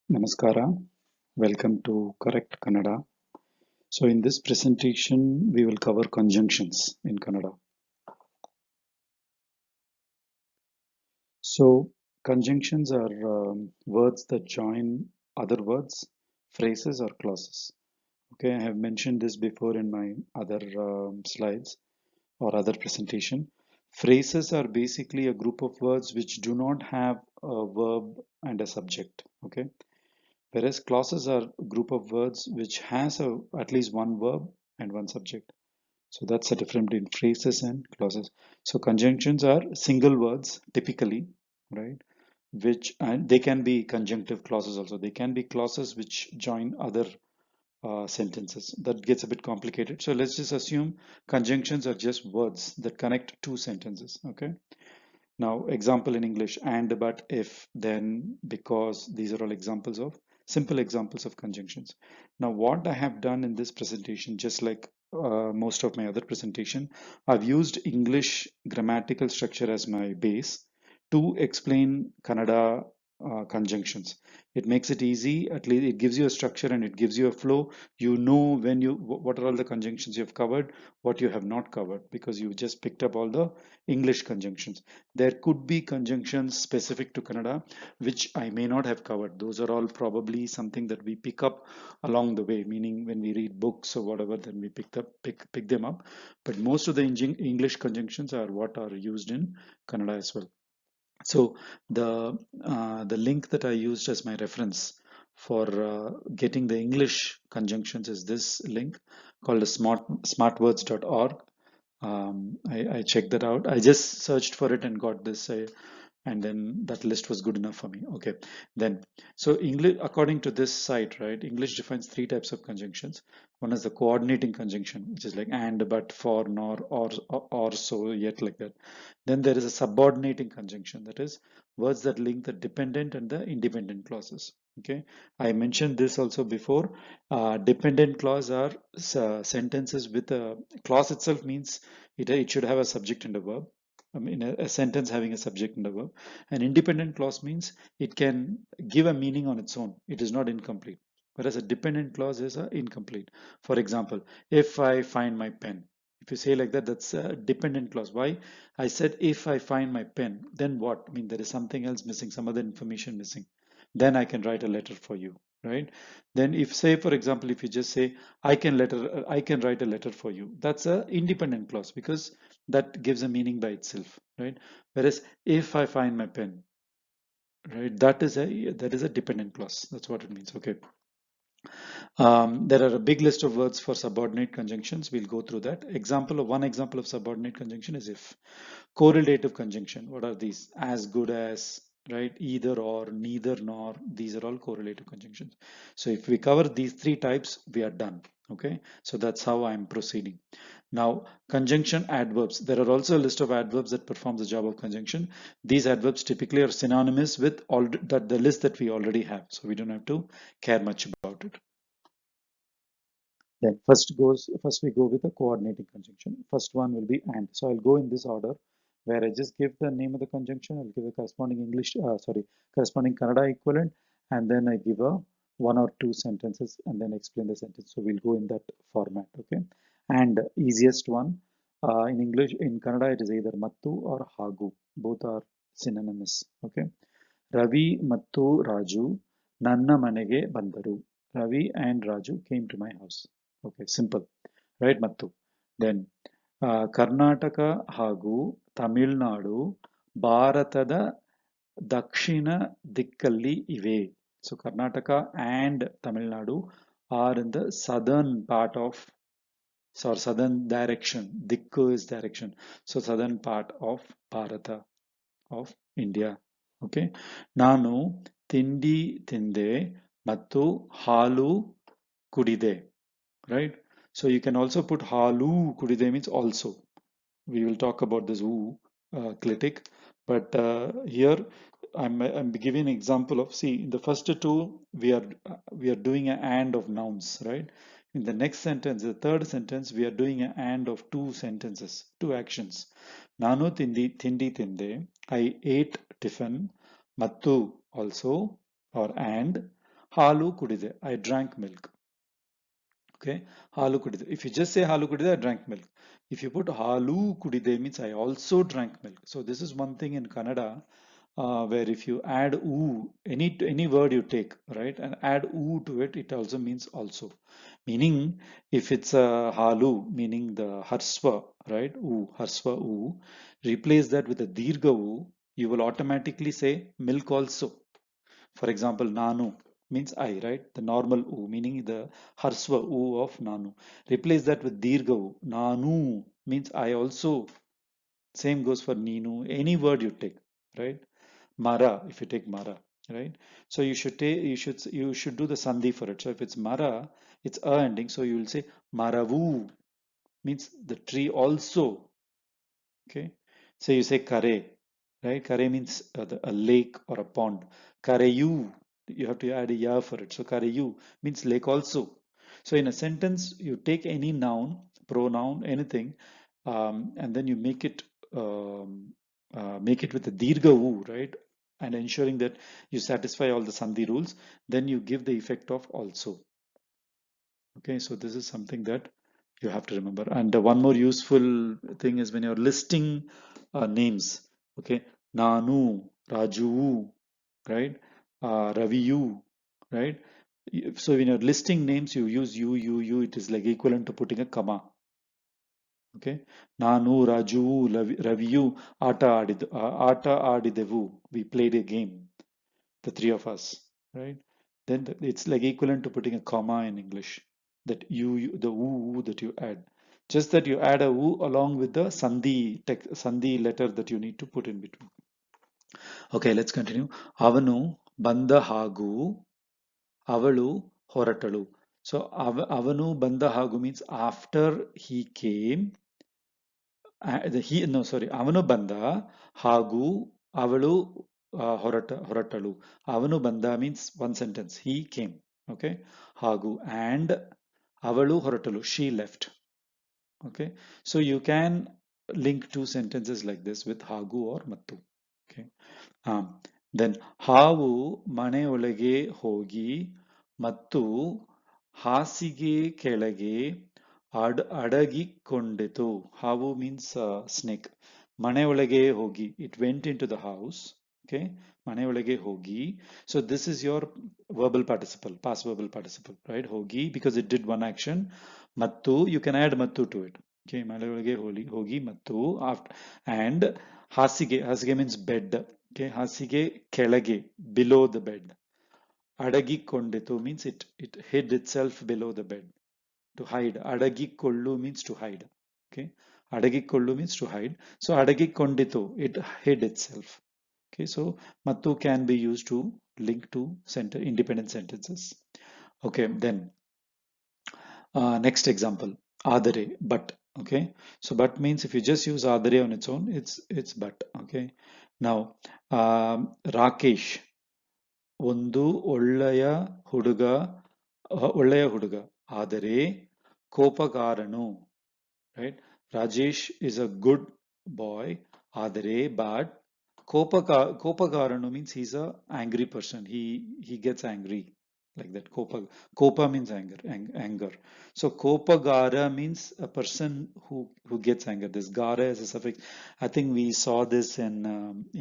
Namaskara, welcome to Correct Kannada. So, in this presentation, we will cover conjunctions in Kannada. So, conjunctions are words that join other words, phrases, or clauses. Okay, I have mentioned this before in my other slides or other presentation. Phrases are basically a group of words which do not have a verb and a subject. Okay, whereas clauses are a group of words which has at least one verb and one subject. So that's the difference between phrases and clauses. So conjunctions are single words typically, right? Which and they can be conjunctive clauses also. They can be clauses which join other sentences. That gets a bit complicated. So let's just assume conjunctions are just words that connect two sentences. Okay. Now, example in English, and, but, if, then, because, these are all examples of simple examples of conjunctions. Now, what I have done in this presentation, just like most of my other presentation, I've used English grammatical structure as my base to explain Kannada conjunctions. It makes it easy, at least it gives you a structure and it gives you a flow. You know when you what are all the conjunctions you have covered, what you have not covered, because you just picked up all the English conjunctions. There could be conjunctions specific to Kannada which I may not have covered. Those are all probably something that we pick up along the way, meaning when we read books or whatever, then we pick them up. But most of the English conjunctions are what are used in Kannada as well. So the link that I used as my reference for getting the English conjunctions is this link called the smartwords.org. I checked that out. I just searched for it and got this, and then that list was good enough for me. Okay, then so English, according to this site, right? English defines three types of conjunctions. One is the coordinating conjunction, which is like and, but, for, nor, or so, yet, like that. Then there is a subordinating conjunction, that is words that link the dependent and the independent clauses. Okay, I mentioned this also before. Dependent clause are sentences with a clause itself means it should have a subject and a verb. I mean, a sentence having a subject and a verb. An independent clause means it can give a meaning on its own. It is not incomplete. Whereas a dependent clause is incomplete. For example, if I find my pen, if you say like that, that's a dependent clause. Why? I said if I find my pen, then what? I mean, there is something else missing, some other information missing. Then I can write a letter for you, right? Then if, say, for example, if you just say I can write a letter for you, that's a independent clause because that gives a meaning by itself, right? Whereas if I find my pen, right, that is a dependent clause. That's what it means. Okay. There are a big list of words for subordinate conjunctions. We'll go through that. One example of subordinate conjunction is if. Correlative conjunction. What are these? As good as, right? Either or, neither nor. These are all correlative conjunctions. So if we cover these three types, we are done. Okay. So that's how I'm proceeding. Now, conjunction adverbs. There are also a list of adverbs that perform the job of conjunction. These adverbs typically are synonymous with all that the list that we already have. So we don't have to care much about it. Then first we go with the coordinating conjunction. First one will be and. So I'll go in this order where I just give the name of the conjunction. I'll give the corresponding corresponding Kannada equivalent, and then I give a one or two sentences and then explain the sentence. So we'll go in that format. Okay. And easiest one in English, in Kannada, it is either mattu or hagu. Both are synonymous. Okay. Ravi Mattu Raju Nanna Manege Bandaru. Ravi and Raju came to my house. Okay, simple. Right, Mattu. Then Karnataka Hagu Tamilnadu Bharatada Dakshina Dikkalli Ive. So Karnataka and Tamil Nadu are in the southern part of, so southern direction. Dikku is direction. So southern part of Bharata, of India. Okay. ನಾನು ತಿಂಡಿ ತಿಂದೆ ಮತ್ತು ಹಾಲು ಕುಡಿದೆ. Right? So you can also put halu kudide means also. We will talk about this clitic, but here I'm giving an example of, see, in the first two we are doing an and of nouns, right? In the next sentence, the third sentence, we are doing an and of two sentences, two actions. Nanu tindi tinde, I ate tiffin, mattu also, or and Halu kudide, I drank milk. Okay, halu kudide. If you just say halu kudide, I drank milk. If you put halu kudide means I also drank milk. So this is one thing in Kannada where if you add oo, any word you take, right, and add oo to it, it also means also. Meaning, if it's a halu, meaning the harsva, right, oo, harsva oo, replace that with a dirgha oo, you will automatically say milk also. For example, nanu means I, right? The normal u, meaning the harsva u of nanu. Replace that with dirgha u. Nanu means I also. Same goes for ninu. Any word you take, right? Mara, if you take mara, right? So you should do the sandhi for it. So if it's mara, it's a ending. So you will say maravu means the tree also. Okay. So you say kare, right? Kare means a lake or a pond. Kareyu, you have to add a ya for it. So kareyu means lake also. So in a sentence, you take any noun, pronoun, anything, and then you make it with a dirgha u, right? And ensuring that you satisfy all the sandhi rules, then you give the effect of also. Okay, so this is something that you have to remember. And one more useful thing is when you're listing names, okay, Nanu, Raju, right, Raviyu, right? So when you're listing names, you use you. It is like equivalent to putting a comma. Okay, Nanu, Raju, Raviyu, Ata Adidevu. We played a game, the three of us, right? Then it's like equivalent to putting a comma in English. That the oo that you add, just that you add a oo along with the sandhi letter that you need to put in between. Okay, let's continue. Avanu banda hagu, avalu horatalu. So avanu banda hagu means after he came. No, sorry, ಅವನು ಬಂದ ಹಾಗೂ ಅವಳು ಹೊರಟಳು. ಅವನು ಬಂದ means one sentence. He came. Okay. ಹಾಗೂ and ಅವಳು ಹೊರಟಳು. She left. Okay. So you can link two sentences like this with ಹಾಗೂ or ಮತ್ತು. Okay. Then ಹಾವು ಮನೆಯೊಳಗೆ ಹೋಗಿ ಮತ್ತು ಹಾಸಿಗೆ ಕೆಳಗೆ ಅಡಗಿಕೊಂಡಿತು. Havu means snake. ಮನೆ ಒಳಗೆ ಹೋಗಿ. It went into the house. Okay. ಮನೆ ಒಳಗೆ ಹೋಗಿ. So this is your verbal participle, past verbal participle, right? ಹೋಗಿ because it did one action. ಮತ್ತು you can add ಮತ್ತು to it. Okay. ಮನೆ ಒಳಗೆ ಹೋಗಿ ಮತ್ತು after and ಹಾಸಿಗೆ means bed. Okay. ಹಾಸಿಗೆ ಕೆಳಗೆ below the bed. ಅಡಗಿಕೊಂಡಿತು means it hid itself below the bed. To hide. Adagikollu means to hide. Okay. Adagikollu means to hide. So adagikonditu, it hid itself. Okay. So mattu can be used to link to independent sentences. Okay. Then next example, adare, but. Okay. So but means if you just use adare on its own, it's but. Okay. Now Rakesh, ಒಂದು ಒಳ್ಳೆಯ ಹುಡುಗ ಆದರೆ ಕೋಪಗಾರನು, right? Rajesh is a good boy ಆದರೆ but ಕೋಪಗಾರನು means he's a angry person. He gets angry like that. Kopa means anger. So kopagara means a person who gets anger. This gara is a suffix. I think we saw this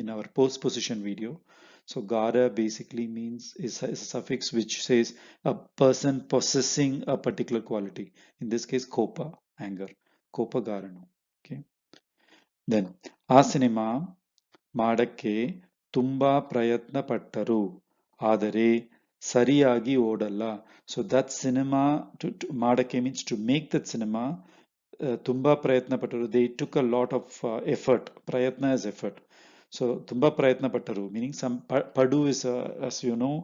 in our post position video. So gara basically means is a suffix which says a person possessing a particular quality. In this case, kopa, anger. ಕೋಪಗಾರನು. Okay. Then ಆ cinema ಮಾಡಕ್ಕೆ ತುಂಬಾ ಪ್ರಯತ್ನ ಪಟ್ಟರು ಆದರೆ ಸರಿಯಾಗಿ ಓಡಲ್ಲ. So that cinema ಮಾಡಕ್ಕೆ means to make that cinema ತುಂಬಾ ಪ್ರಯತ್ನ ಪಟ್ಟರು. They took a lot of effort. ಪ್ರಯತ್ನ is effort. So ತುಂಬಾ ಪ್ರಯತ್ನ ಪಟ್ಟರು meaning some padu is as you know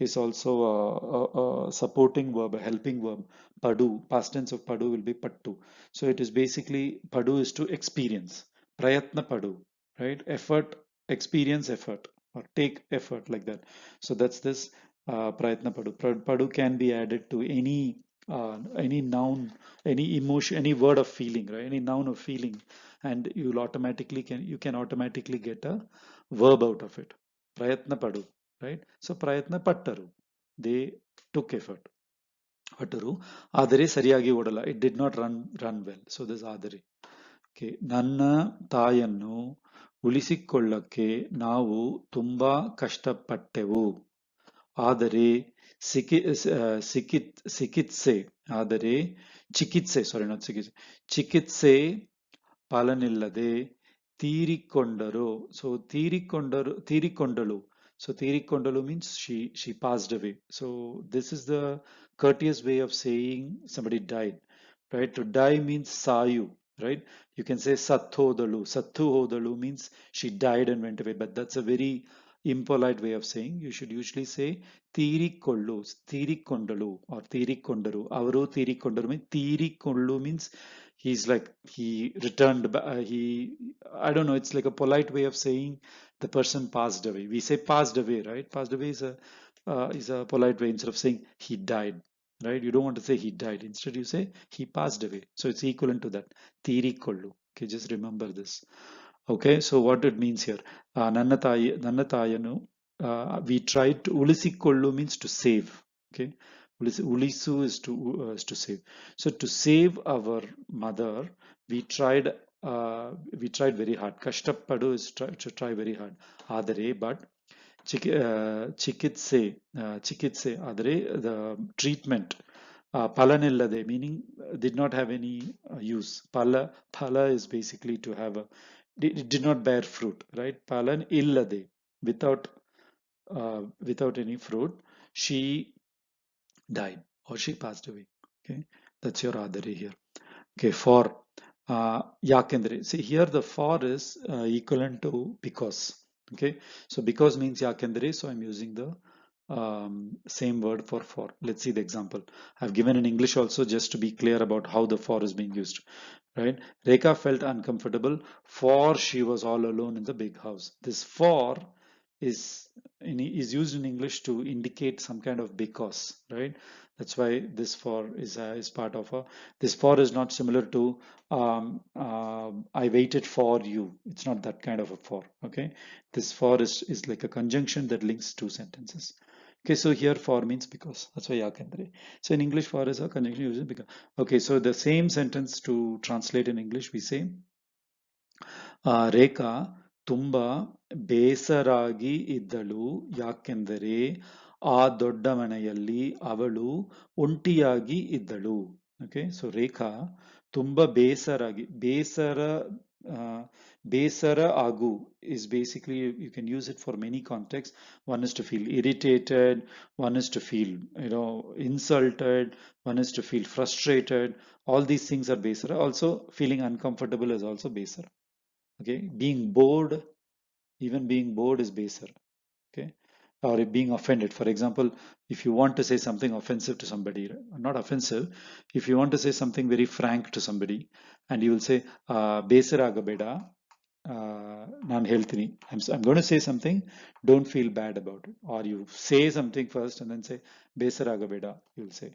is also a supporting verb, a helping verb. Padu, past tense of padu will be pattu. So it is basically padu is to experience. Prayatna padu, right? Effort, experience effort or take effort like that. So that's this prayatna padu. Padu can be added to any noun, any emotion, any word of feeling, right? Any noun of feeling, and you can automatically get a verb out of it. Prayatna padu, right? So prayatna pattaru. they took effort. ಹೊಟ್ಟರು ಆದರೆ ಸರಿಯಾಗಿ ಓಡಲ್ಲ. It did not run well. So this ಆದರೆ. Okay, ನನ್ನ ತಾಯನ್ನು ಉಳಿಸಿಕೊಳ್ಳಕ್ಕೆ ನಾವು ತುಂಬಾ ಕಷ್ಟಪಟ್ಟೆವು. ಆದರೆ ಚಿಕಿತ್ಸೆ ಆದರೆ ಚಿಕಿತ್ಸೆ ಸಾರಿ ನಾಟ್ ಚಿಕಿತ್ಸೆ ಚಿಕಿತ್ಸೆ ಪಾಲನಿಲ್ಲದೆ ತೀರಿಕೊಂಡರು. ಸೊ ತೀರಿಕೊಂಡಳು. So ತೀರಿಕೊಂಡಳು means she passed away. So this is the courteous way of saying somebody died, right? To die means sayu, right? You can say sattu hodalu. Sattu hodalu means she died and went away, but that's a very impolite way of saying. You should usually say ತೀರಿಕೊಳ್ಳು, ತೀರಿಕೊಂಡಳು or ತೀರಿಕೊಂಡರು. ಅವರು ತೀರಿಕೊಂಡರು means ತೀರಿಕೊಳ್ಳು means he's like he returned he I don't know, it's like a polite way of saying the person passed away. We say passed away, right? Passed away is a polite way. Instead of saying he died, right? You don't want to say he died. Instead you say he passed away. So it's equivalent to that. ತೀರಿಕೊಳ್ಳು. Okay, just remember this. Okay, so what it means here, ನನ್ನ ತಾಯಿಯನ್ನು we tried to ಉಳಿಸಿಕೊಳ್ಳು means to save. Okay, ulisu is to save. So to save our mother, we tried very hard. Kashtapadu is to try very hard. ಆದರೆ but ಚಿಕಿತ್ಸೆ ಆದರೆ the treatment palanillade, meaning did not have any use. Pala is basically to have it did not bear fruit, right? Palan illade, without any fruit, she died or she passed away. Okay, that's your adari here. Okay, for yakendre. See here the for is equivalent to because. Okay, so because means yakendre, so I'm using the same word for. Let's see the example. I've given in English also just to be clear about how the for is being used. Right? Rekha felt uncomfortable for she was all alone in the big house. This for is used in English to indicate some kind of because, right? That's why this for is part of a. This for is not similar to I waited for you. It's not that kind of a for. Okay, this for is like a conjunction that links two sentences. Okay, so here for means because. That's why yakandre. So in English, for is a conjunction using because. Okay, so the same sentence to translate in English, we say ರೇಖಾ ತುಂಬಾ ಬೇಸರಾಗಿ ಇದ್ದಳು, ಯಾಕೆಂದರೆ ಆ ದೊಡ್ಡ ಮನೆಯಲ್ಲಿ ಅವಳು ಒಂಟಿಯಾಗಿ ಇದ್ದಳು. Okay, so ರೇಖಾ ತುಂಬಾ ಬೇಸರ ಆಗು is basically you can use it for many contexts. One is to feel irritated, one is to feel insulted, one is to feel frustrated. All these things are besara. Also feeling uncomfortable is also besara. Okay, being bored, even being bored is baser. Okay, or being offended. For example, if you want to say something offensive to somebody, not offensive, if you want to say something very frank to somebody and you will say ಬೇಸರ ಆಗಬೇಡ, ನಾನು ಹೇಳ್ತೀನಿ, I'm going to say something, don't feel bad about it. Or you say something first and then say ಬೇಸರ ಆಗಬೇಡ, you'll say,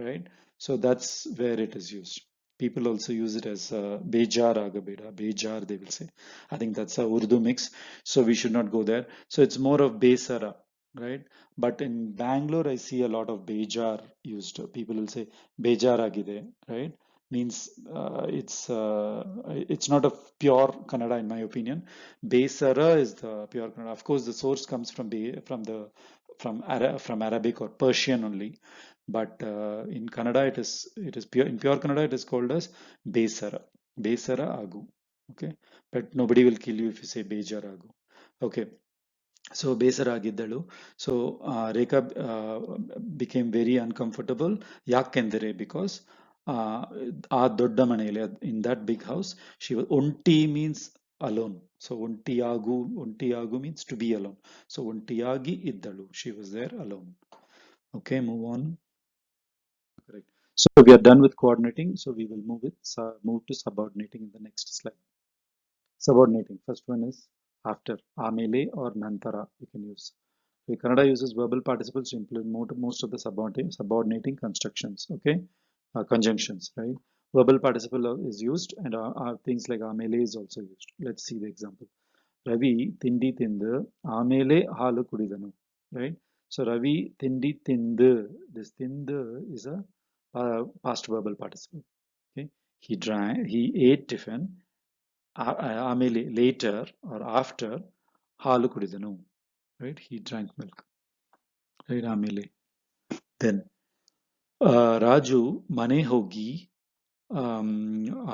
right? So that's where it is used. People also use it as bejar agabeda, bejar they will say. I think that's a Urdu mix, so we should not go there. So it's more of besara, right? But in Bangalore, I see a lot of bejar used. People will say bejar agide, right? Means it's not a pure Kannada in my opinion. Besara is the pure Kannada. Of course, the source comes from Arabic or Persian only. But in Kannada, it is pure. In pure Kannada, it is called as Besara. Besara Agu. Okay, but nobody will kill you if you say Bejar Agu. Okay, so Besara Agiddalu. So Rekha became very uncomfortable. Yakendere, because ಆ ದೊಡ್ಡ ಮನೆಯಲ್ಲಿ in that big house, she was onti means alone. So ontiyagu means to be alone. So ontiyagi iddalu. She was there alone. Okay, move on. Correct. So we are done with coordinating. So we will move to subordinating in the next slide. Subordinating. First one is after. Amele or nantara you can use. So Kannada uses verbal participles to implement most of the subordinating constructions. Okay, conjunctions, right? Verbal participle is used, and things like amele is also used. Let's see the example. Ravi tindi tindu amele halu kudidanu. Right? So Ravi tindi tindu. This tindu is a past verbal participle. Okay, he ate tiffin. ಆಮೇಲೆ later or after ಹಾಲು ಕುಡಿದನು. Right, he drank milk. Right, ಆಮೇಲೆ then Raju ಮನೆ ಹೋಗಿ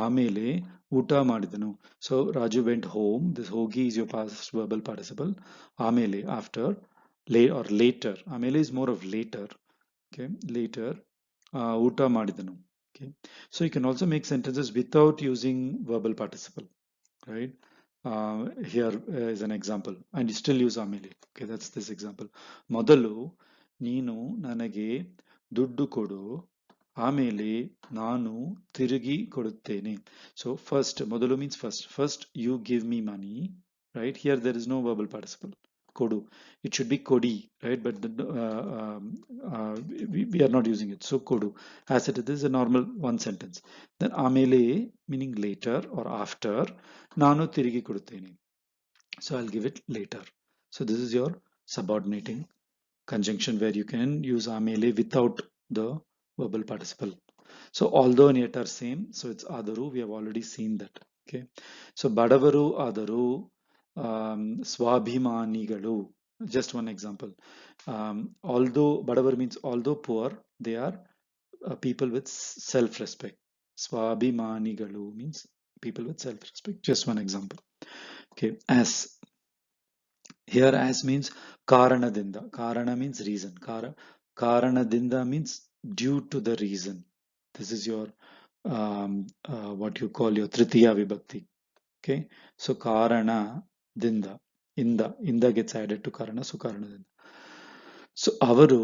ಆಮೇಲೆ ಊಟ ಮಾಡಿದನು. So Raju went home. This hogi is your past verbal participle. ಆಮೇಲೆ after, or later. ಆಮೇಲೆ is more of later. Okay, later ಊಟ ಮಾಡಿದನು. Okay, so you can also make sentences without using verbal participle, right? Here is an example, and you still use ಆಮೇಲೆ. Okay, that's this example. ಮೊದಲು ನೀನು ನನಗೆ ದುಡ್ಡು ಕೊಡು, ಆಮೇಲೆ ನಾನು ತಿರುಗಿ ಕೊಡುತ್ತೇನೆ. So first, ಮೊದಲು means first. First you give me money, right? Here there is no verbal participle. Kodu. It should be kodi, right? But we are not using it. So kodu. As it is a normal one sentence. Then amele meaning later or after. Nanu tirigi koduttene. So I'll give it later. So this is your subordinating conjunction where you can use amele without the verbal participle. So although and yet are same, so it's adaru. We have already seen that. Okay. So badavaru adaru, swabhimanigalu. Just one example. Although badavar means although poor, they are people with self-respect. Swabhimanigalu means people with self-respect. Just one example. Okay. As here, as means karanadinda. Karana means reason. Karanadinda means due to the reason. This is your what you call your tritiya vibhakti. Okay, so karana dinda, inda gets added to karana, so karana dinda. So avaru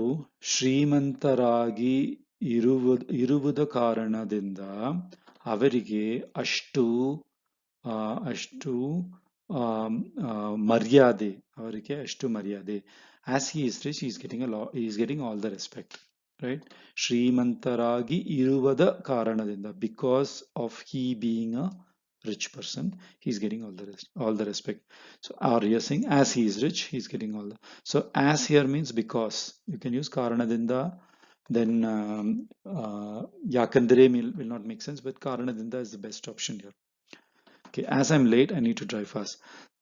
ಶ್ರೀಮಂತರಾಗಿ ಇರುವುದ ಕಾರಣದಿಂದ ಅವರಿಗೆ ಅಷ್ಟು ಮರ್ಯಾದೆ, ಅವರಿಗೆ ಅಷ್ಟು ಮರ್ಯಾದೆ. As he is rich, he is getting all the respect, right? ಶ್ರೀಮಂತರಾಗಿ ಇರುವುದ ಕಾರಣದಿಂದ, because of he being a rich person, he's getting all the respect. So or you're saying as he is rich, he's getting all the. So as here means because. You can use karanadinda. Then yakandre will not make sense, but karanadinda is the best option here. Okay, as I'm late, I need to drive fast.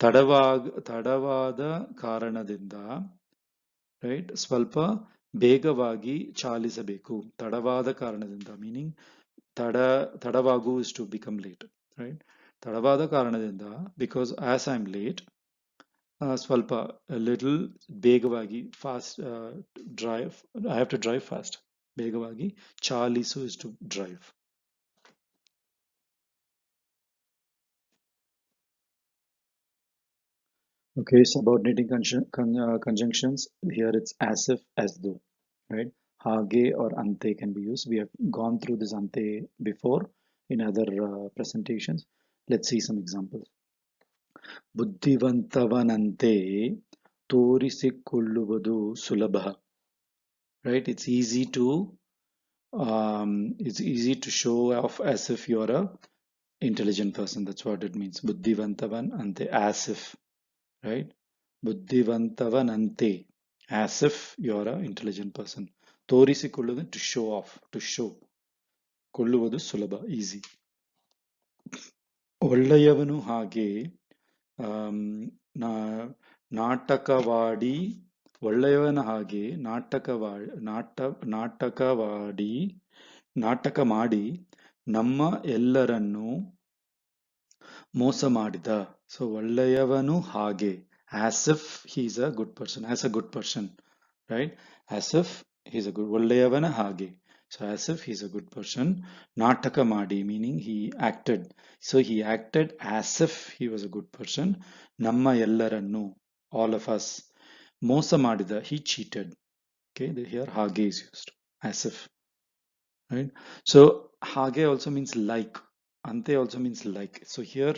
ತಡವಾದ ಕಾರಣದಿಂದ, right? ಸ್ವಲ್ಪ ಬೇಗವಾಗಿ ಚಾಲಿಸಬೇಕು. ತಡವಾದ ಕಾರಣದಿಂದ meaning ತಡವಾಗು is to become late, right? ತಡವಾದ ಕಾರಣದಿಂದ, because as I'm late, ಸ್ವಲ್ಪ a little ಬೇಗವಾಗಿ, fast drive. I have to drive fast. ಬೇಗವಾಗಿ Chalisa is to drive. Okay, subordinating conjunctions. Here it's as if, as though, right? Hage or ante can be used. We have gone through this ante before in other presentations. Let's see some examples. ಬುದ್ಧಿವಂತವನಂತೆ ತೋರಿಸಿಕೊಳ್ಳುವುದು ಸುಲಭ. Right? It's easy to show off as if you're a intelligent person. That's what it means. Buddhivantavan ante, as if, right? Buddhivantavanante, as if you're an intelligent person. ತೋರಿಸಿಕೊಳ್ಳುವುದು to show off, to show. ಕೊಳ್ಳುವುದು ಸುಲಭ, easy. ಒಳ್ಳೆಯವನು ಹಾಗೆ ನಾಟಕವಾಡಿ, ಒಳ್ಳೆಯವನ ಹಾಗೆ ನಾಟಕ ಮಾಡಿ ನಮ್ಮ ಎಲ್ಲರನ್ನೂ ಮೋಸ ಮಾಡಿದ. So ಒಳ್ಳೆಯವನು ಹಾಗೆ, as if he's a good person, as a good person, right? As if he's a good, ಒಳ್ಳೆಯವನ ಹಾಗೆ. So as if he's a good person. ನಾಟಕ ಮಾಡಿ meaning he acted. So he acted as if he was a good person. ನಮ್ಮ ಎಲ್ಲರನ್ನು, all of us. ಮೋಸ ಮಾಡಿದ, he cheated. Okay, here ಹಾಗೆ is used, as if, right? So hage also means like. Ante also means like. So here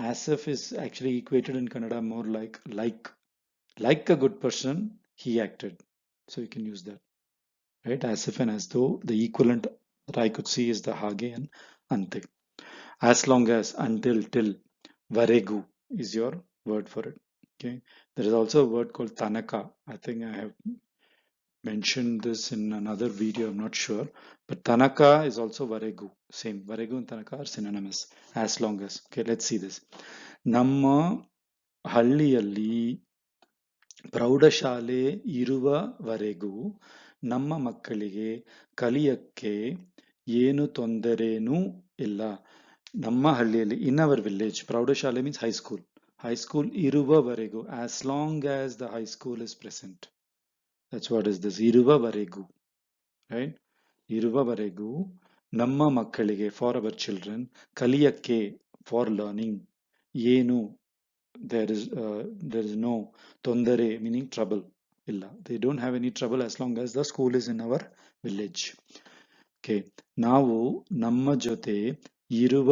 as if is actually equated in Kannada more like a good person he acted. So you can use that, right? As if and as though. The equivalent that I could see is the hage and ante. As long as, until, till. Varegu is your word for it. Okay. There is also a word called tanaka. I think I have mentioned this in another video, I'm not sure. But Tanaka is also Varegu. Same. Varegu and Tanaka are synonymous as long as. Okay, let's see this. ನಮ್ಮ ಹಳ್ಳಿಯಲ್ಲಿ ಪ್ರೌಢಶಾಲೆ ಇರುವವರೆಗೂ ನಮ್ಮ ಮಕ್ಕಳಿಗೆ ಕಲಿಯಕ್ಕೆ ಏನು ತೊಂದರೆನೂ ಇಲ್ಲ. ನಮ್ಮ ಹಳ್ಳಿಯಲ್ಲಿ, in our village, ಪ್ರೌಢಶಾಲೆ means high school. High school ಇರುವವರೆಗೂ, as long as the high school is present. That's what is this, ಇರುವವರೆಗೂ, right? ಇರುವವರೆಗೂ ನಮ್ಮ ಮಕ್ಕಳಿಗೆ, for our children, ಕಲಿಯಕ್ಕೆ, for learning, ಏನು, there is no ತೊಂದರೆ, meaning trouble, ಇಲ್ಲ. They don't have any trouble as long as the school is in our village. Okay, ನಾವು ನಮ್ಮ ಜೊತೆ ಇರುವ,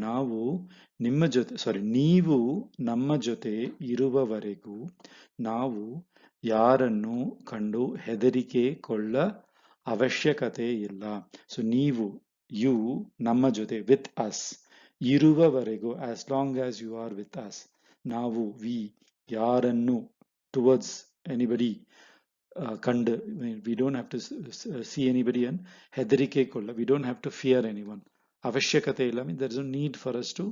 ನಾವು ನಿಮ್ಮ ಜೊತೆ, ನೀವು ನಮ್ಮ ಜೊತೆ ಇರುವವರೆಗೂ ನಾವು ಯಾರನ್ನು ಕಂಡು ಹೆದರಿಕೆ ಕೊಳ್ಳ ಅವಶ್ಯಕತೆ ಇಲ್ಲ. ಸೊ ನೀವು, ಯು, ನಮ್ಮ ಜೊತೆ, ವಿತ್ ಅಸ್, ಇರುವವರೆಗೂ, as long as you are with us. ನಾವು, ವಿ, ಯಾರನ್ನು, towards anybody, ಕಂಡು, we don't have to see anybody, and ಹೆದರಿಕೆ ಕೊಳ್ಳ, we don't have to fear anyone. ಅವಶ್ಯಕತೆ ಇಲ್ಲ means there is no need for us to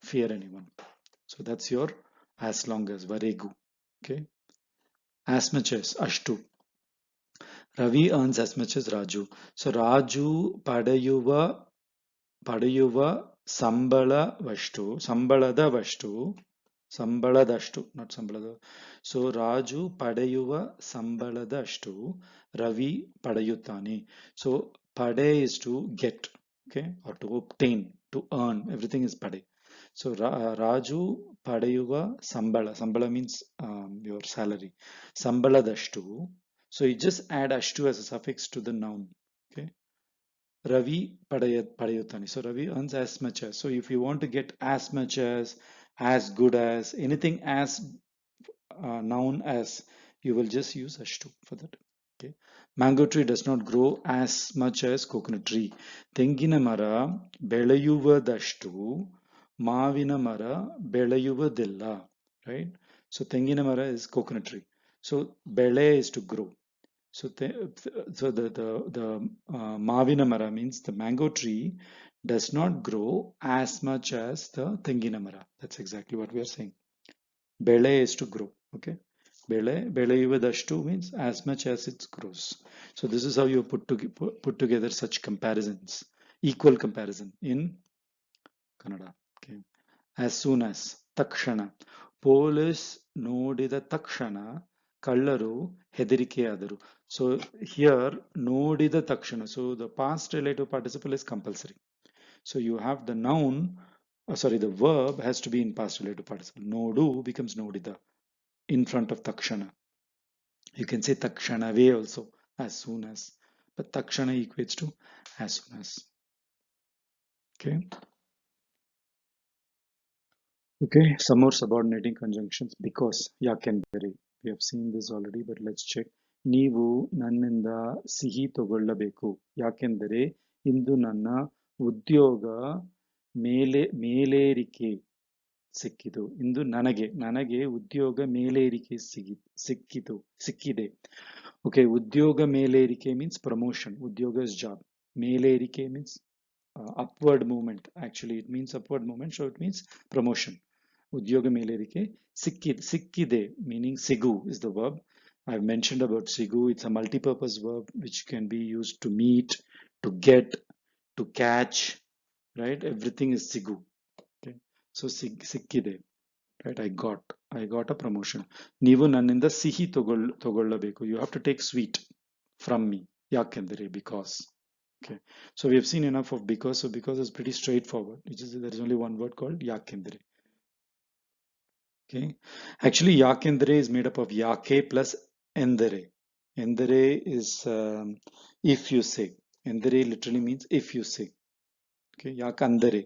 fear anyone. So that's your as long as, ವರೆಗೂ. Okay, as much as, ಅಷ್ಟು. Ravi earns as much as Raju. So Raju ಪಡೆಯುವ ಸಂಬಳದಷ್ಟು, not ಸಂಬಳದ. So Raju ಪಡೆಯುವ ಸಂಬಳದಷ್ಟು ರವಿ ಪಡೆಯುತ್ತಾನೆ. So ಪಡೆ is to get, okay, or to obtain, to earn, everything is pade. So Raju ಪಡೆಯುವ ಸಂಬಳ means your salary, ಸಂಬಳದಷ್ಟು. So you just add ashtu as a suffix to the noun. Okay, Ravi padayuttani. So Ravi earns as much as. So if you want to get as much as good as, anything as noun as, you will just use ashtu for that. Okay, mango tree does not grow as much as coconut tree. ತೆಂಗಿನ ಮರ ಬೆಳೆಯುವುದಷ್ಟು ಮಾವಿನ ಮರ ಬೆಳೆಯುವುದಿಲ್ಲ. Right? So ತೆಂಗಿನ ಮರ is coconut tree. So ಬೆಳೆ is to grow. So the Mavina Mara means the mango tree does not grow as much as the Tengina Mara. That's exactly what we are saying. Bele is to grow. Okay. Beleyuvadashtu means as much as it grows. So this is how you put together such comparisons, equal comparison in Kannada. Okay. As soon as, takshana. Police ನೋಡಿದ ತಕ್ಷಣ ಕಳ್ಳರು ಹೆದರಿಕೆಯಾದರು. So here ನೋಡಿದ ತಕ್ಷಣ, so the past relative participle is compulsory. So you have the noun, the verb has to be in past relative participle. ನೋಡು becomes ನೋಡಿದ in front of takshana. You can say takshanave also, as soon as, but takshana equates to as soon as. Okay. Okay, some more subordinating conjunctions. Because, ಯಾಕೆಂದರೆ, we have seen this already, but let's check. ನೀವು ನನ್ನಿಂದ ಸಿಹಿ ತಗೊಳ್ಳಬೇಕು, ಯಾಕೆಂದರೆ ಇಂದು ನನ್ನ ಉದ್ಯೋಗ ಮೇಲೇರಿಕೆ ಸಿಕ್ಕಿತು. ಇಂದು ನನಗೆ ಉದ್ಯೋಗ ಮೇಲೇರಿಕೆ ಸಿಕ್ಕಿದೆ. Okay, ಉದ್ಯೋಗ ಮೇಲೇರಿಕೆ means promotion. ಉದ್ಯೋಗ is job. ಮೇಲೇರಿಕೆ means upward movement. Actually, it means upward movement, so it means promotion. ಉದ್ಯೋಗ ಮೇಲೇರಿಕೆ ಸಿಕ್ಕಿದೆ, meaning sigu is the verb. I've mentioned about sigu. It's a multi-purpose verb which can be used to meet, to get, to catch, right? Everything is sigu. Okay, so ಸಿಕ್ಕಿದೆ, right? I got a promotion. ನೀವು ನನ್ನಿಂದ ಸಿಹಿ ತಗೊಳ್ಳಬೇಕು. You have to take sweet from me. ಯಾಕೆಂದರೆ, because. Okay, so we have seen enough of because. So because is pretty straightforward. There is only one word called yakendere. Okay, actually yakendere is made up of yake plus endere. Endere is if you say. Endere literally means if you say. Okay, yakandere.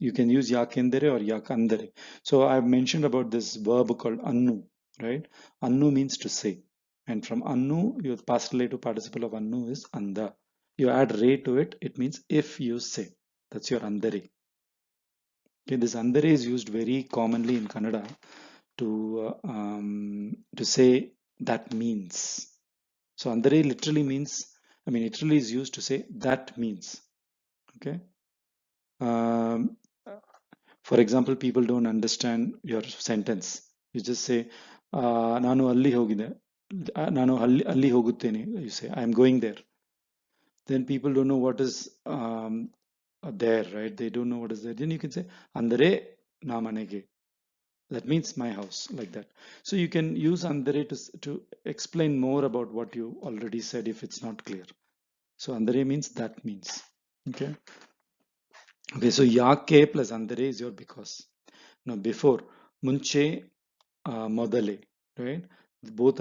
You can use yakendere or yakandere. So I've mentioned about this verb called annu, right? Annu means to say, and from annu, your past relative participle of annu is anda. You add re to it, it means if you say. That's your andere. Okay, this andere is used very commonly in Kannada to say that means. So andere literally means, I mean, literally is used to say that means. Okay. Um, for example, people don't understand your sentence. You just say, ನಾನು ಅಲ್ಲಿ ಹೋಗಿದೆ, ನಾನು ಅಲ್ಲಿ ಹೋಗುತ್ತೇನೆ. You say, I am going there. Then people don't know what is there, right? They don't know what is there. Then you can say, ಅಂದರೆ ನಾ ಮನೆಗೆ. That means my house, like that. So you can use andere to explain more about what you already said if it's not clear. So andere means that means. Okay. Okay. So yake plus andere is your because. Now before, munche, modale, right? Both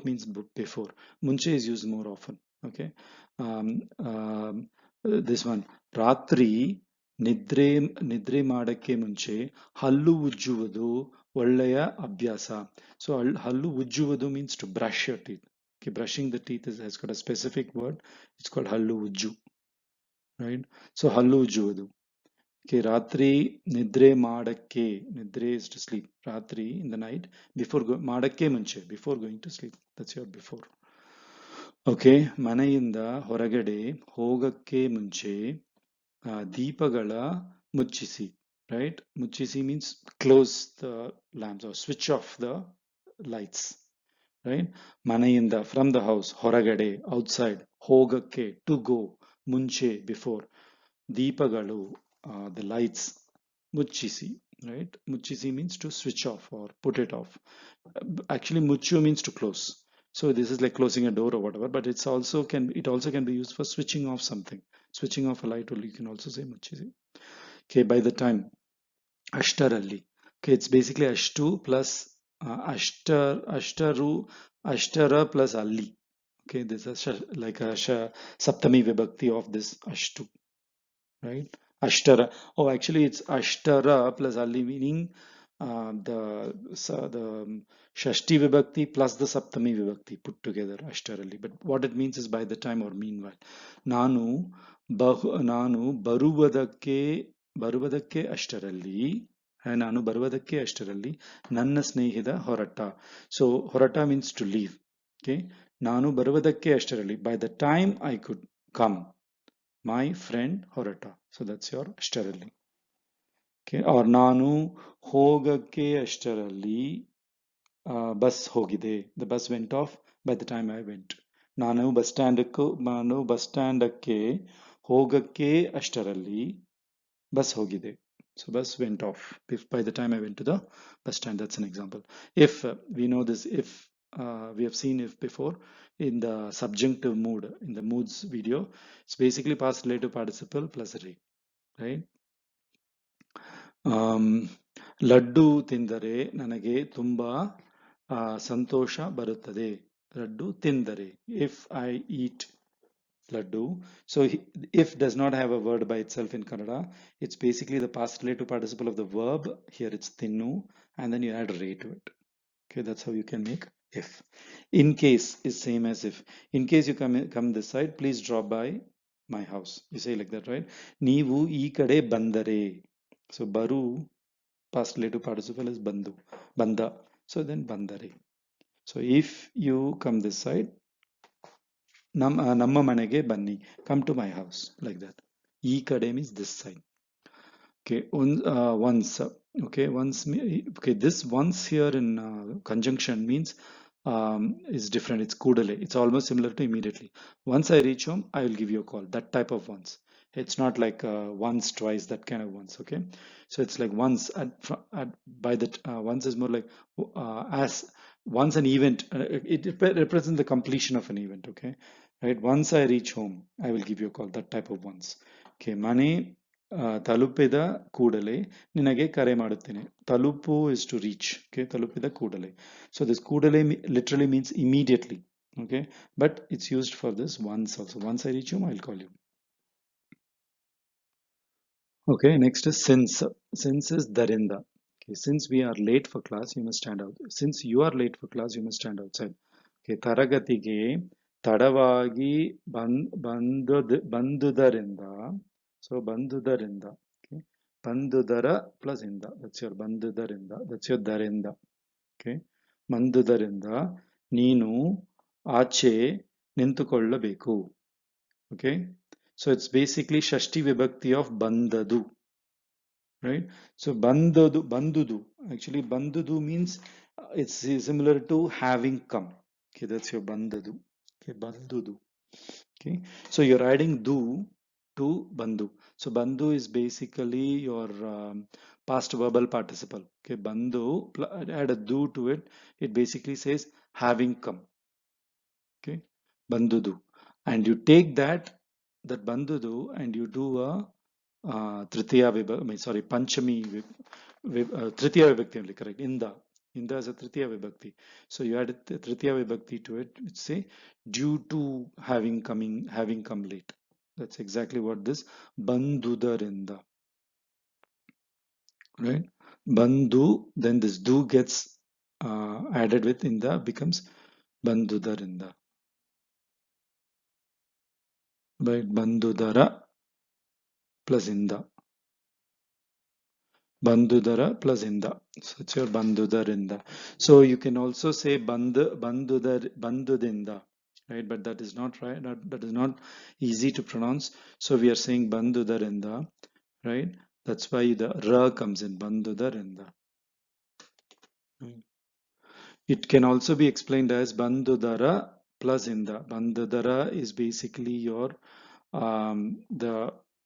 means before. Munche is used more often. Okay. Um, um, this one, ratri ನಿದ್ರೆ ಮಾಡಕ್ಕೆ ಮುಂಚೆ ಹಲ್ಲು ಉಜ್ಜುವುದು ಒಳ್ಳೆಯ ಅಭ್ಯಾಸ. So ಹಲ್ಲು ಉಜ್ಜುವುದು means to brush your teeth. Okay, brushing the teeth has got a specific word. It's called ಹಲ್ಲು ಉಜ್ಜು, right? So ಹಲ್ಲು ಉಜ್ಜುವುದು. Okay, ratri nidre ಮಾಡಕ್ಕೆ, nidre is to sleep. Ratri in the night before ಮಾಡಕ್ಕೆ ಮುಂಚೆ, before going to sleep. That's your before. Okay, ಮನೆಯಿಂದ ಹೊರಗಡೆ ಹೋಗಕ್ಕೆ ಮುಂಚೆ ದೀಪಗಳ ಮುಚ್ಚಿಸಿ, right? ಮುಚ್ಚಿಸಿ means close the lamps or switch off the lights, right? ಮನೆಯಿಂದ from the house, ಹೊರಗಡೆ outside, ಹೋಗಕ್ಕೆ to go, ಮುಂಚೆ before, ದೀಪಗಳು the lights, ಮುಚ್ಚಿಸಿ, right? ಮುಚ್ಚಿಸಿ means to switch off or put it off. Actually muccio means to close. So this is like closing a door or whatever, but it also can be used for switching off something. Switching off a light, or you can also say muchisi. Okay, by the time ashtaralli. Okay, it's basically ashtu plus ashtaru, ashtara plus alli. Okay, this is like a saptami vibhakti of this ashtu, right? Ashtara. Oh, actually, it's ashtara plus alli, meaning the shashti vibhakti plus the saptami vibhakti put together, ashtaralli. But what it means is by the time or meanwhile. ನಾನು ನಾನು ಬರುವುದಕ್ಕೆ ಅಷ್ಟರಲ್ಲಿ, ನಾನು ಬರುವುದಕ್ಕೆ ಅಷ್ಟರಲ್ಲಿ ನನ್ನ ಸ್ನೇಹಿತ ಹೊರಟ. So ಹೊರಟ means to leave. Okay, ನಾನು ಬರುವುದಕ್ಕೆ ಅಷ್ಟರಲ್ಲಿ, by the time I could come, my friend ಹೊರಟ. So that's your ಅಷ್ಟರಲ್ಲಿ. Okay, or ನಾನು ಹೋಗಕ್ಕೆ ಅಷ್ಟರಲ್ಲಿ ಬಸ್ ಹೋಗಿದೆ. The bus went off by the time I went. ನಾನು ಬಸ್ ಸ್ಟ್ಯಾಂಡಕ್ಕೆ ಹೋಗಕ್ಕೆ ಅಷ್ಟರಲ್ಲಿ ಬಸ್ ಹೋಗಿದೆ. So bus went off by the time I went to the bus stand. That's an example. If we know this, if we have seen if before in the subjunctive mood, in the moods video, it's basically past relative participle plus re, right? Laddu ತಿಂದರೆ ನನಗೆ ತುಂಬಾ ಸಂತೋಷ ಬರುತ್ತದೆ. ಲಡ್ಡು ತಿಂದರೆ, if I eat laddu. So if does not have a word by itself in Kannada, it's basically the past relative participle of the verb. Here it's tinnu, and then you add re to it. Okay, that's how you can make if. In case is same as if. In case you come this side, please drop by my house. You say like that, right? Neevu ee kade bandare. So baru, past relative participle is bandu, banda. So then bandare. So if you come this side, ನಮ್ಮ ಮನೆಗೆ ಬನ್ನಿ, come to my house, like that. ಈ ಕಡೆ means this side. Okay, once. Okay, once. Okay, this once here in conjunction means is different. It's kudale. It's almost similar to immediately. Once I reach home, I will give you a call. That type of once. It's not like once, twice, that kind of once. Okay, so it's like once by that once is more like as once an event. It represents the completion of an event. Okay, right? Once I reach home, I will give you a call. That type of once. Okay, ಮನೆ ತಲುಪಿದ ಕೂಡಲೇ ನಿನಗೆ ಕರೆ ಮಾಡುತ್ತೇನೆ. ತಲುಪು is to reach. Okay, ತಲುಪಿದ ಕೂಡಲೇ. So this ಕೂಡಲೇ literally means immediately. Okay, but it's used for this once also. Once I reach home, I'll call you. Okay, next is since. Since is darinda. Okay, since we are late for class, you must stand out. Since you are late for class, you must stand outside. Okay, ತರಗತಿಗೆ ತಡವಾಗಿ ಬಂದುದರಿಂದ. So ಬಂದುದರಿಂದ. Okay, ಬಂದುದರ plus ಇಂದ. That's your ಬಂದುದರಿಂದ. That's your darinda. Okay, ಬಂದುದರಿಂದ ನೀನು ಆಚೆ ನಿಂತುಕೊಳ್ಳಬೇಕು. Okay, so it's basically Shashti Vibhakti of Bandadu, right? So Bandudu, actually Bandudu means it's similar to having come. Okay, that's your Bandadu. Okay, Bandudu. Okay, so you're adding du to Bandhu. So Bandhu is basically your past verbal participle. Okay, Bandhu, add a du to it. It basically says having come. Okay, Bandhudu, and you take that Bandhudu and you do a Tritiya Vibhakti, I mean, sorry, Panchami Tritiya Vibhakti only, correct? Inda is a Tritiya Vibhakti. So you add Tritiya Vibhakti to it, which say due to having come late. That's exactly what this Bandhudarinda, right? Bandhu, then this du gets added with Inda, becomes Bandhudarinda, right? Bandhudara plus Inda. Bandhudara plus Inda. So it's your Bandhudarinda. So you can also say Bandhudinda, right? But that is not right. That is not easy to pronounce. So we are saying Bandhudarinda, right? That's why the Ra comes in Bandhudarinda. Right. It can also be explained as Bandhudara plus Inda. Bandhudara is basically your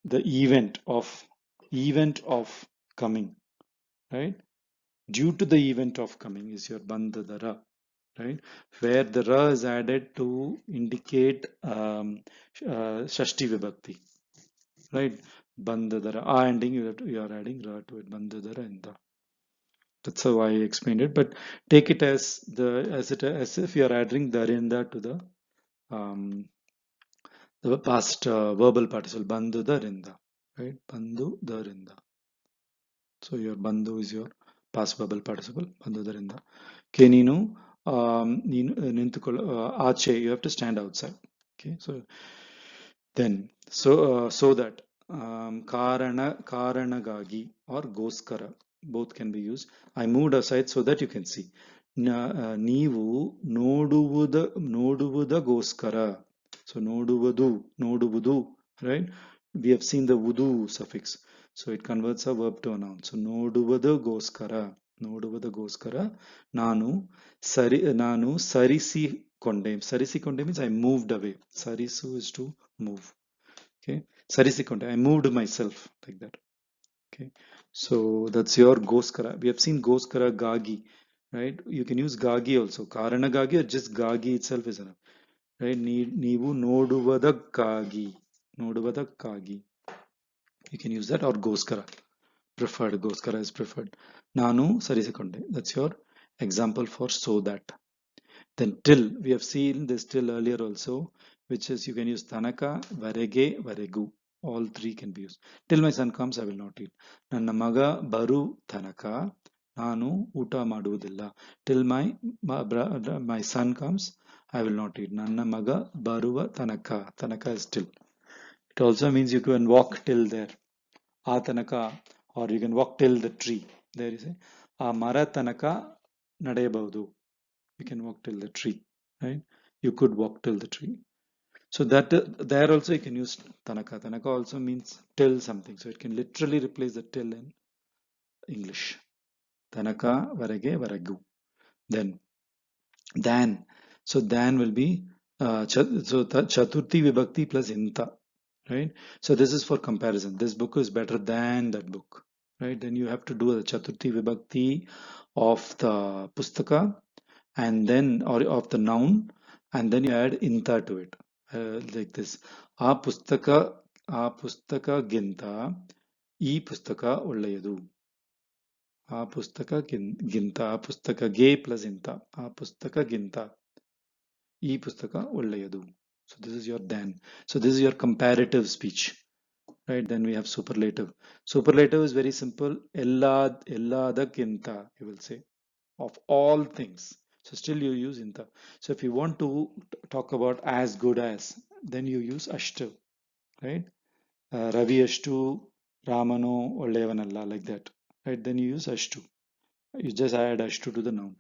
the event of coming, right? Due to the event of coming is your Bandhadara, right? Where the Ra is added to indicate Shashti Vibhakti, right? Bandhadara. Ah ending, you are adding Ra to it, Bandhadara and the. That's how I explained it. But take it as if you are adding Darinda to the past verbal participle, Bandhudarinda, right? Bandhudarinda. So your Bandhu is your past verbal participle, Bandhudarinda. Okay, Ninu, Ache, you have to stand outside. Okay, so that Karanagagi or Goskara, both can be used. I moved aside so that you can see. ನೀವು ನೋಡುವುದಗೋಸ್ಕರ. So ನೋಡುವುದು, right? We have seen the wudu suffix. So it converts a verb to a noun. So ನೋಡುವುದಗೋಸ್ಕರ ನಾನು ಸರಿಸಿಕೊಂಡೆ means I moved away. Sarisu is to move. Okay, ಸರಿಸಿಕೊಂಡೆ, I moved myself, like that. Okay, so that's your goskara. We have seen goskara, gagi, right? You can use gagi also, karanagagi, or just gagi itself is enough, right? ನೀವು ನೋಡುವುದಕ್ಕಾಗಿ, you can use that, or goskara, preferred. Goskara is preferred. ನಾನು ಸರಿಸಿಕೊಂಡೆ, that's your example for so that. Then till, we have seen this till earlier also, which is you can use tanaka, varege, varegu. All three can be used. Till my son comes, I will not eat. ನನ್ನ ಮಗ ಬರು ತನಕ ನಾನು ಊಟ ಮಾಡುವುದಿಲ್ಲ. Till my son comes, I will not eat. ನನ್ನ ಮಗ ಬರುವ ತನಕ. Tanaka is till. It also means you can walk till there. ಆ ತನಕ, or you can walk till the tree. There is ಆ ಮರ ತನಕ ನಡೆಯಬಹುದು. You can walk till the tree, right? You could walk till the tree. So that there also you can use tanaka. Tanaka also means till something. So it can literally replace the till in English. Tanaka, varage, varagu. Then, so then will be Chaturthi Vibhakti plus Inta, right? So this is for comparison. This book is better than that book, right? Then you have to do the Chaturthi Vibhakti of the Pustaka, and then, or of the noun, and then you add Inta to it, like this. ಆ ಪುಸ್ತಕಗಿಂತ ಈ ಪುಸ್ತಕ ಒಳ್ಳೆಯದು. ಆ ಪುಸ್ತಕಗೆ plus ಇಂತ, ಆ ಪುಸ್ತಕಗಿಂತ ಈ ಪುಸ್ತಕ ಒಳ್ಳೆಯದು. So this is your then. So this is your comparative speech, right? Then we have superlative. Superlative is very simple. ಎಲ್ಲದಕ್ಕಿಂತ, you will say, of all things. So still you use inta. So if you want to talk about as good as, then you use ashtu, right? Ravi ashtu, Ramano ollevanalla, like that, right? Then you use ashtu. You just add ashtu to the noun.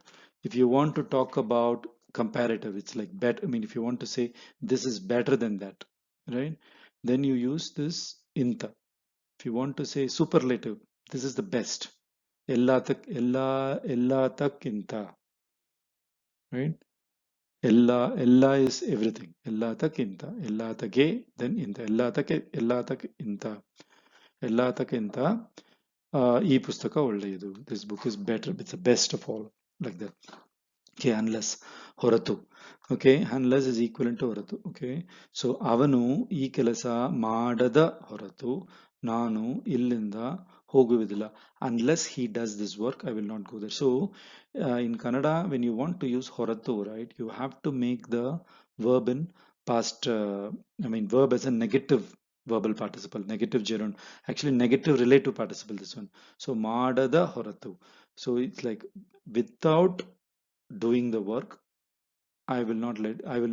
If you want to talk about comparative. It's like better. I mean, if you want to say this is better than that, right? Then you use this inta. If you want to say superlative, this is the best. Ella tak inta, right? Ella is everything. Ella tak inta. Ella take, then inta. Ella tak inta. Ella tak inta. ಈ ಪುಸ್ತಕ ಒಳ್ಳೆಯದು. This book is better. It's the best of all. Like that. Okay, unless ಹೊರತು. Okay, unless is equivalent to ಹೊರತು. Okay, so ಅವನು ಈ ಕೆಲಸ ಮಾಡದ ಹೊರತು ನಾನು ಇಲ್ಲಿಂದ ಹೋಗುವುದಿಲ್ಲ. Unless he does this work, I will not go there. So in Kannada, when you want to use ಹೊರತು, right, you have to make the verb in past, verb as a negative verbal participle, negative gerund, actually negative relative participle, this one. So ಮಾಡದ ಹೊರತು. So it's like without doing the work, I will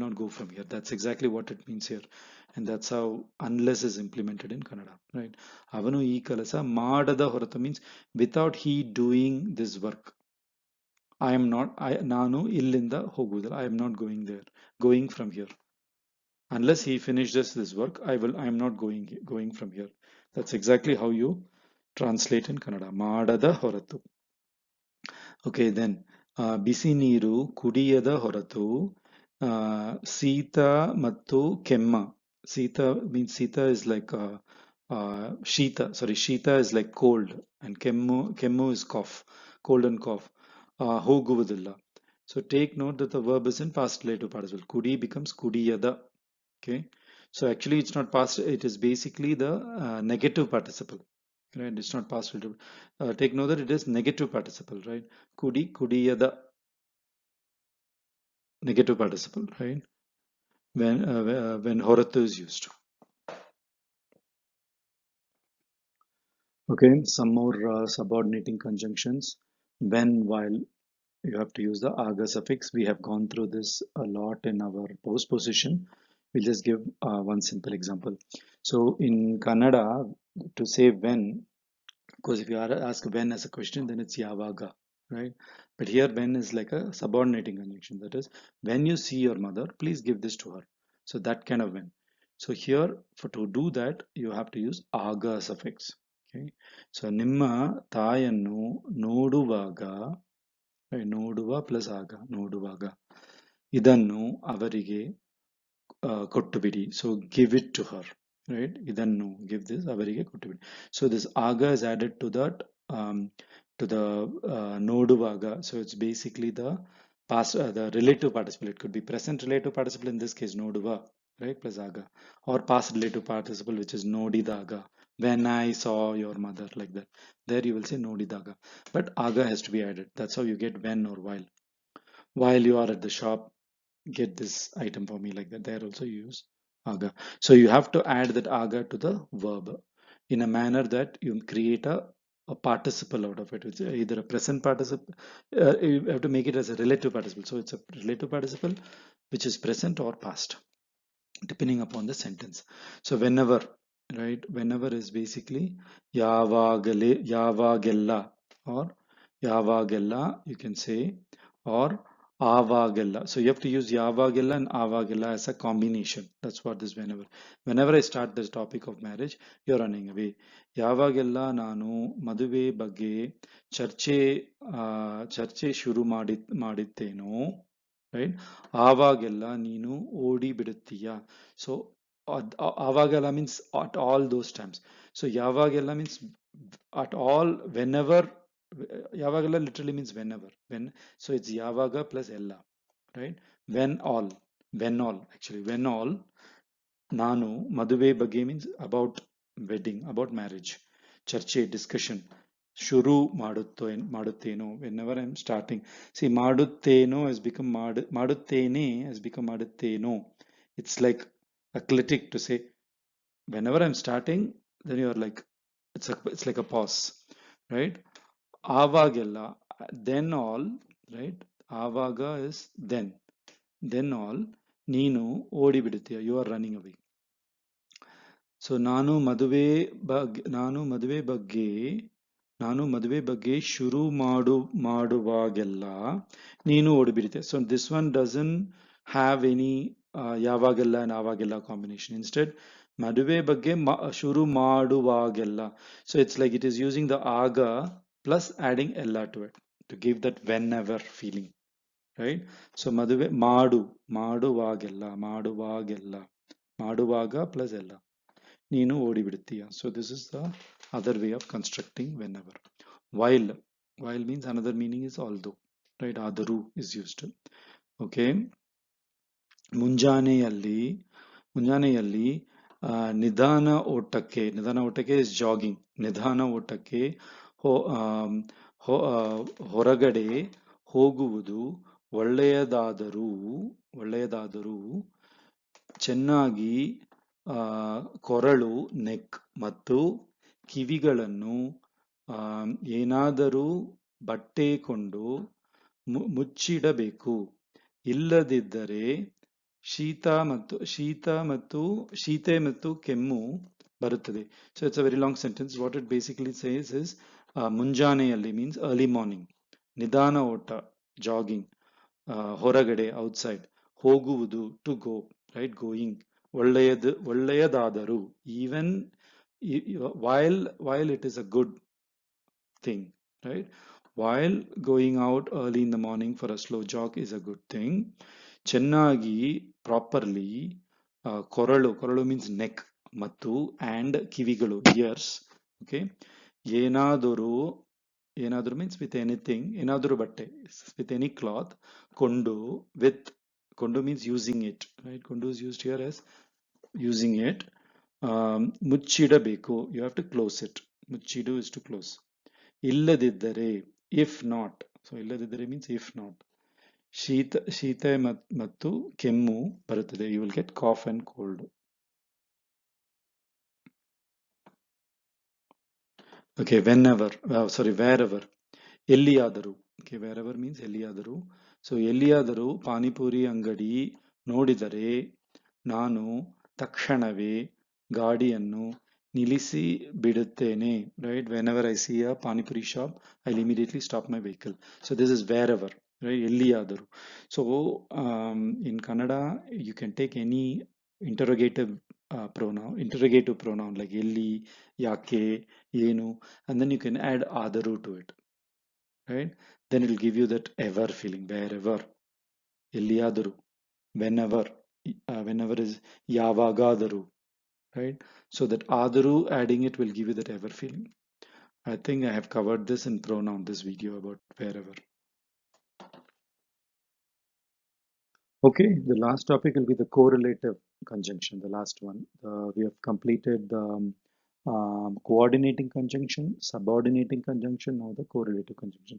not go from here. That's exactly what it means here. And that's how unless is implemented in Kannada, right? Avanu ee kalasa madada horatu means without he doing this work. Nanu illinda hogudilla. I am not going from here. Unless he finishes this work, I am not going from here. That's exactly how you translate in Kannada. Madada horatu. Okay, then ಬಿಸಿ ನೀರು ಕುಡಿಯದ ಹೊರತು ಶೀತ ಮತ್ತು ಕೆಮ್ಮ. Sita means Sita is like Shita. Sorry, Shita is like cold, and Kemmu is cough, cold and cough. Hoguvudilla. So take note that the verb is in past relative participle. Kudi becomes kudiyada. Okay. So actually, it's not past. It is basically the negative participle. Right. It's not past relative. Take note that it is negative participle. Right. Kudiyada. Negative participle. Right. When horatu is used. Okay, some more subordinating conjunctions. When, while, you have to use the aga suffix. We have gone through this a lot in our postposition. We'll just give one simple example. So in Kannada, to say when, because if you ask when as a question, then it's yavaga, right? But here when is like a subordinating conjunction. That is, when you see your mother, please give this to her. So that kind of when. So here, to do that, you have to use aga suffix. Okay. So ನಿಮ್ಮ ತಾಯನ್ನು ನೋಡುವಾಗ, ನೋಡುವ plus ಆಗ, ನೋಡುವಾಗ ಇದನ್ನು ಅವರಿಗೆ ಕೊಟ್ಟುಬಿಡಿ. So give it to her, right? ಇದನ್ನು give this ಅವರಿಗೆ ಕೊಟ್ಟುಬಿಡಿ. So this aga is added to that, to the ನೋಡುವಾಗ. So it's basically the past, the relative participle. It could be present relative participle, in this case ನೋಡುವ, right, plus aga, or past relative participle, which is ನೋಡಿದಾಗ. When I saw your mother, like that. There you will say ನೋಡಿದಾಗ. But aga has to be added. That's how you get when or while. While you are at the shop, get this item for me, like that. There also you use aga. So you have to add that aga to the verb in a manner that you create a participle out of it. It's either a present participle, you have to make it as a relative participle. So it's a relative participle which is present or past, depending upon the sentence. So whenever, right, whenever is basically yavagale, yavagella, or yavagella, you can say, or avagella. So you have to use yavagella and avagella as a combination. That's what this whenever. Whenever I start this topic of marriage, you're running away. Yavagella nanu maduve ಬಗ್ಗೆ ಚರ್ಚೆ ಶುರು ಮಾಡಿತ್ತೇನೋ, right? ಆವಾಗೆಲ್ಲ ನೀನು ಓಡಿ ಬಿಡುತ್ತೀಯ. So ಆವಾಗೆಲ್ಲ means at all those times. So ಯಾವಾಗೆಲ್ಲ means at all, whenever. ಯಾವಾಗೆಲ್ಲ literally means whenever. So it's yavaga plus ella, right? When all actually, when all. ನಾನು ಮದುವೆ ಬಗ್ಗೆ means about wedding, about marriage. ಚರ್ಚೆ, discussion. ಶುರು ಮಾಡುತ್ತೇನೋ, whenever I'm starting. See, ಮಾಡುತ್ತೇನೋ has become ಮಾಡುತ್ತೇನೆ has become ಮಾಡುತ್ತೇನೋ. It's like eclectic to say whenever I'm starting, then you're like, it's like a pause, right? ಆವಾಗೆಲ್ಲ, then all, right? ಆವಾಗ is then all. ನೀನು ಓಡಿ ಬಿಡುತ್ತೀಯ, you are running away. So ನಾನು ಮದುವೆ ಬಗ್ಗೆ ನಾನು ಮದುವೆ ಬಗ್ಗೆ ಶುರು ಮಾಡುವಾಗೆಲ್ಲ ನೀನು ಓಡಿಬಿಡುತ್ತೆ. So this one dozen have any ಯಾವಾಗೆಲ್ಲ and ಆವಾಗೆಲ್ಲ ಕಾಂಬಿನೇಷನ್. ಇನ್ಸ್ಟೆಡ್ ಮದುವೆ ಬಗ್ಗೆ ಶುರು ಮಾಡುವಾಗೆಲ್ಲ. So it's like it is using the ಆಗ ಪ್ಲಸ್ ಆಡಿಂಗ್ ಎಲ್ಲ to it to give that whenever feeling, right? So ಮದುವೆ ಮಾಡುವಾಗೆಲ್ಲ ಮಾಡುವಾಗ ಪ್ಲಸ್ ಎಲ್ಲ ನೀನು ಓಡಿಬಿಡುತ್ತೀಯ. So this is the other way of constructing whenever. While means another meaning is although, right? Adaru is used. Okay. ಮುಂಜಾನೆಯಲ್ಲಿ ನಿಧಾನ ಓಟಕ್ಕೆ is jogging. ನಿಧಾನ ಓಟಕ್ಕೆ ಹೊರಗಡೆ ಹೋಗುವುದು ಒಳ್ಳೆಯದಾದರೂ ಚೆನ್ನಾಗಿ ಕೊರಳು ನೆಕ್ ಮತ್ತು ಕಿವಿಗಳನ್ನು ಏನಾದರೂ ಬಟ್ಟೆ ಕೊಂಡು ಮುಚ್ಚಿಡಬೇಕು. ಇಲ್ಲದಿದ್ದರೆ ಶೀತೆ ಮತ್ತು ಕೆಮ್ಮು ಬರುತ್ತದೆ. So it's a very long sentence. What it basically says is ಮುಂಜಾನೆಯಲ್ಲಿ means early morning, ನಿಧಾನ ಓಟ jogging, ಹೊರಗಡೆ outside, ಹೋಗುವುದು to go, right? Going, ಒಳ್ಳೆಯದಾದರೂ even while it is a good thing, right? While going out early in the morning for a slow jog is a good thing. ಚೆನ್ನಾಗಿ properly ಕೊರಳು means neck ಮತ್ತು and ಕಿವಿಗಳು ears. Okay. ಏನಾದರೂ means with anything, ಏನಾದರೂ ಬಟ್ಟೆ with any cloth, ಕೊಂಡು means using it, right? ಕೊಂಡು is used here as using it. ಮುಚ್ಚಿಡಬೇಕು, you have to close it. ಮುಚ್ಚಿಡು is to close. ಇಲ್ಲದಿದ್ದರೆ if not, so ಇಲ್ಲದಿದ್ದರೆ means if not, ಶೀತ ಮತ್ತು ಕೆಮ್ಮು ಬರುತ್ತದೆ, you will get cough and cold. Okay, wherever, ಎಲ್ಲಿಯಾದರೂ. Okay, wherever means ಎಲ್ಲಿಯಾದರೂ. So ಎಲ್ಲಿಯಾದರೂ ಪಾನಿಪುರಿ ಅಂಗಡಿ ನೋಡಿದರೆ ನಾನು ತಕ್ಷಣವೇ ಗಾಡಿಯನ್ನು ನಿಲ್ಲಿಸಿ ಬಿಡುತ್ತೇನೆ, right? Whenever I see a panipuri shop, I'll immediately stop my vehicle. So this is wherever, right? ಎಲ್ಲಿಯಾದರೂ. So in Kannada you can take any interrogative pronoun like ಎಲ್ಲಿ, ಯಾಕೆ, ಏನು, and then you can add ಆದರೂ to it, right? Then it will give you that ever feeling, wherever, ಎಲ್ಲಿಯಾದರೂ, whenever is ಯಾವಾಗಾದರೂ, right? So that adaru adding it will give you that ever feeling. I think I have covered this in pronoun, this video about wherever. Okay, the last topic will be the correlative conjunction, the last one. We have completed the coordinating conjunction, subordinating conjunction, now the correlative conjunction.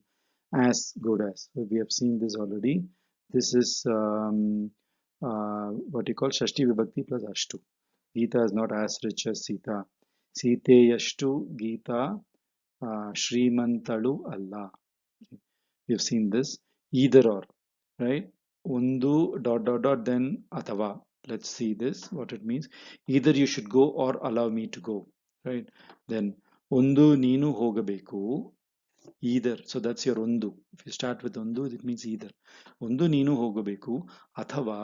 As good as. So we have seen this already. This is what you call Shashti Vibhakti plus Ashtu. Gita is not as rich as Sita. Siteyashtu Gita Shrimantalu Allah. You've seen this. Either or, right? Undu ... then Athava. Let's see this, what it means. Either you should go or allow me to go, right? Then Undu Ninu Hogabeku. Either. So that's your undu. If you start with undu, it means either. Undu ನೀನು ಹೋಗಬೇಕು ಅಥವಾ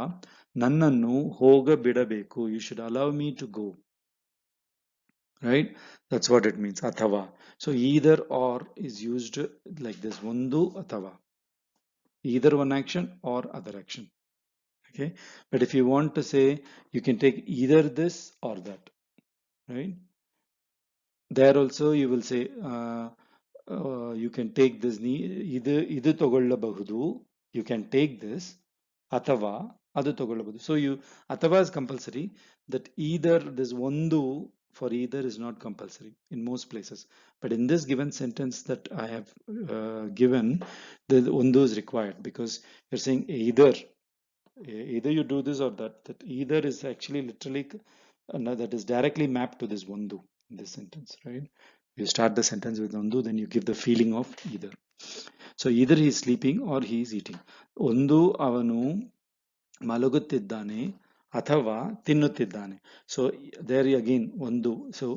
ನನ್ನನ್ನು ಹೋಗಬಿಡಬೇಕು. You should allow me to go. Right? That's what it means. Athava. So either or is used like this. Undu athava. Either one action or other action. Okay? But if you want to say, you can take either this or that. Right? There also you will say, you can take this, idu ತಗೊಳ್ಳಬಹುದು, you can take this, ಅಥವಾ ಅದು ತಗೊಳ್ಳಬಹುದು. So ಅಥವಾ is compulsory, that either this ಒಂದು for either is not compulsory in most places, but in this given sentence that I have given, the ಒಂದು is required, because you're saying either you do this or that either is actually literally that is directly mapped to this ಒಂದು in this sentence, right? You start the sentence with undu, then you give the feeling of either. So either he is sleeping or he is eating. Undu avanu ಮಲಗುತ್ತಿದ್ದಾನೆ ಅಥವಾ ತಿನ್ನುತ್ತಿದ್ದಾನೆ. So there again undu. So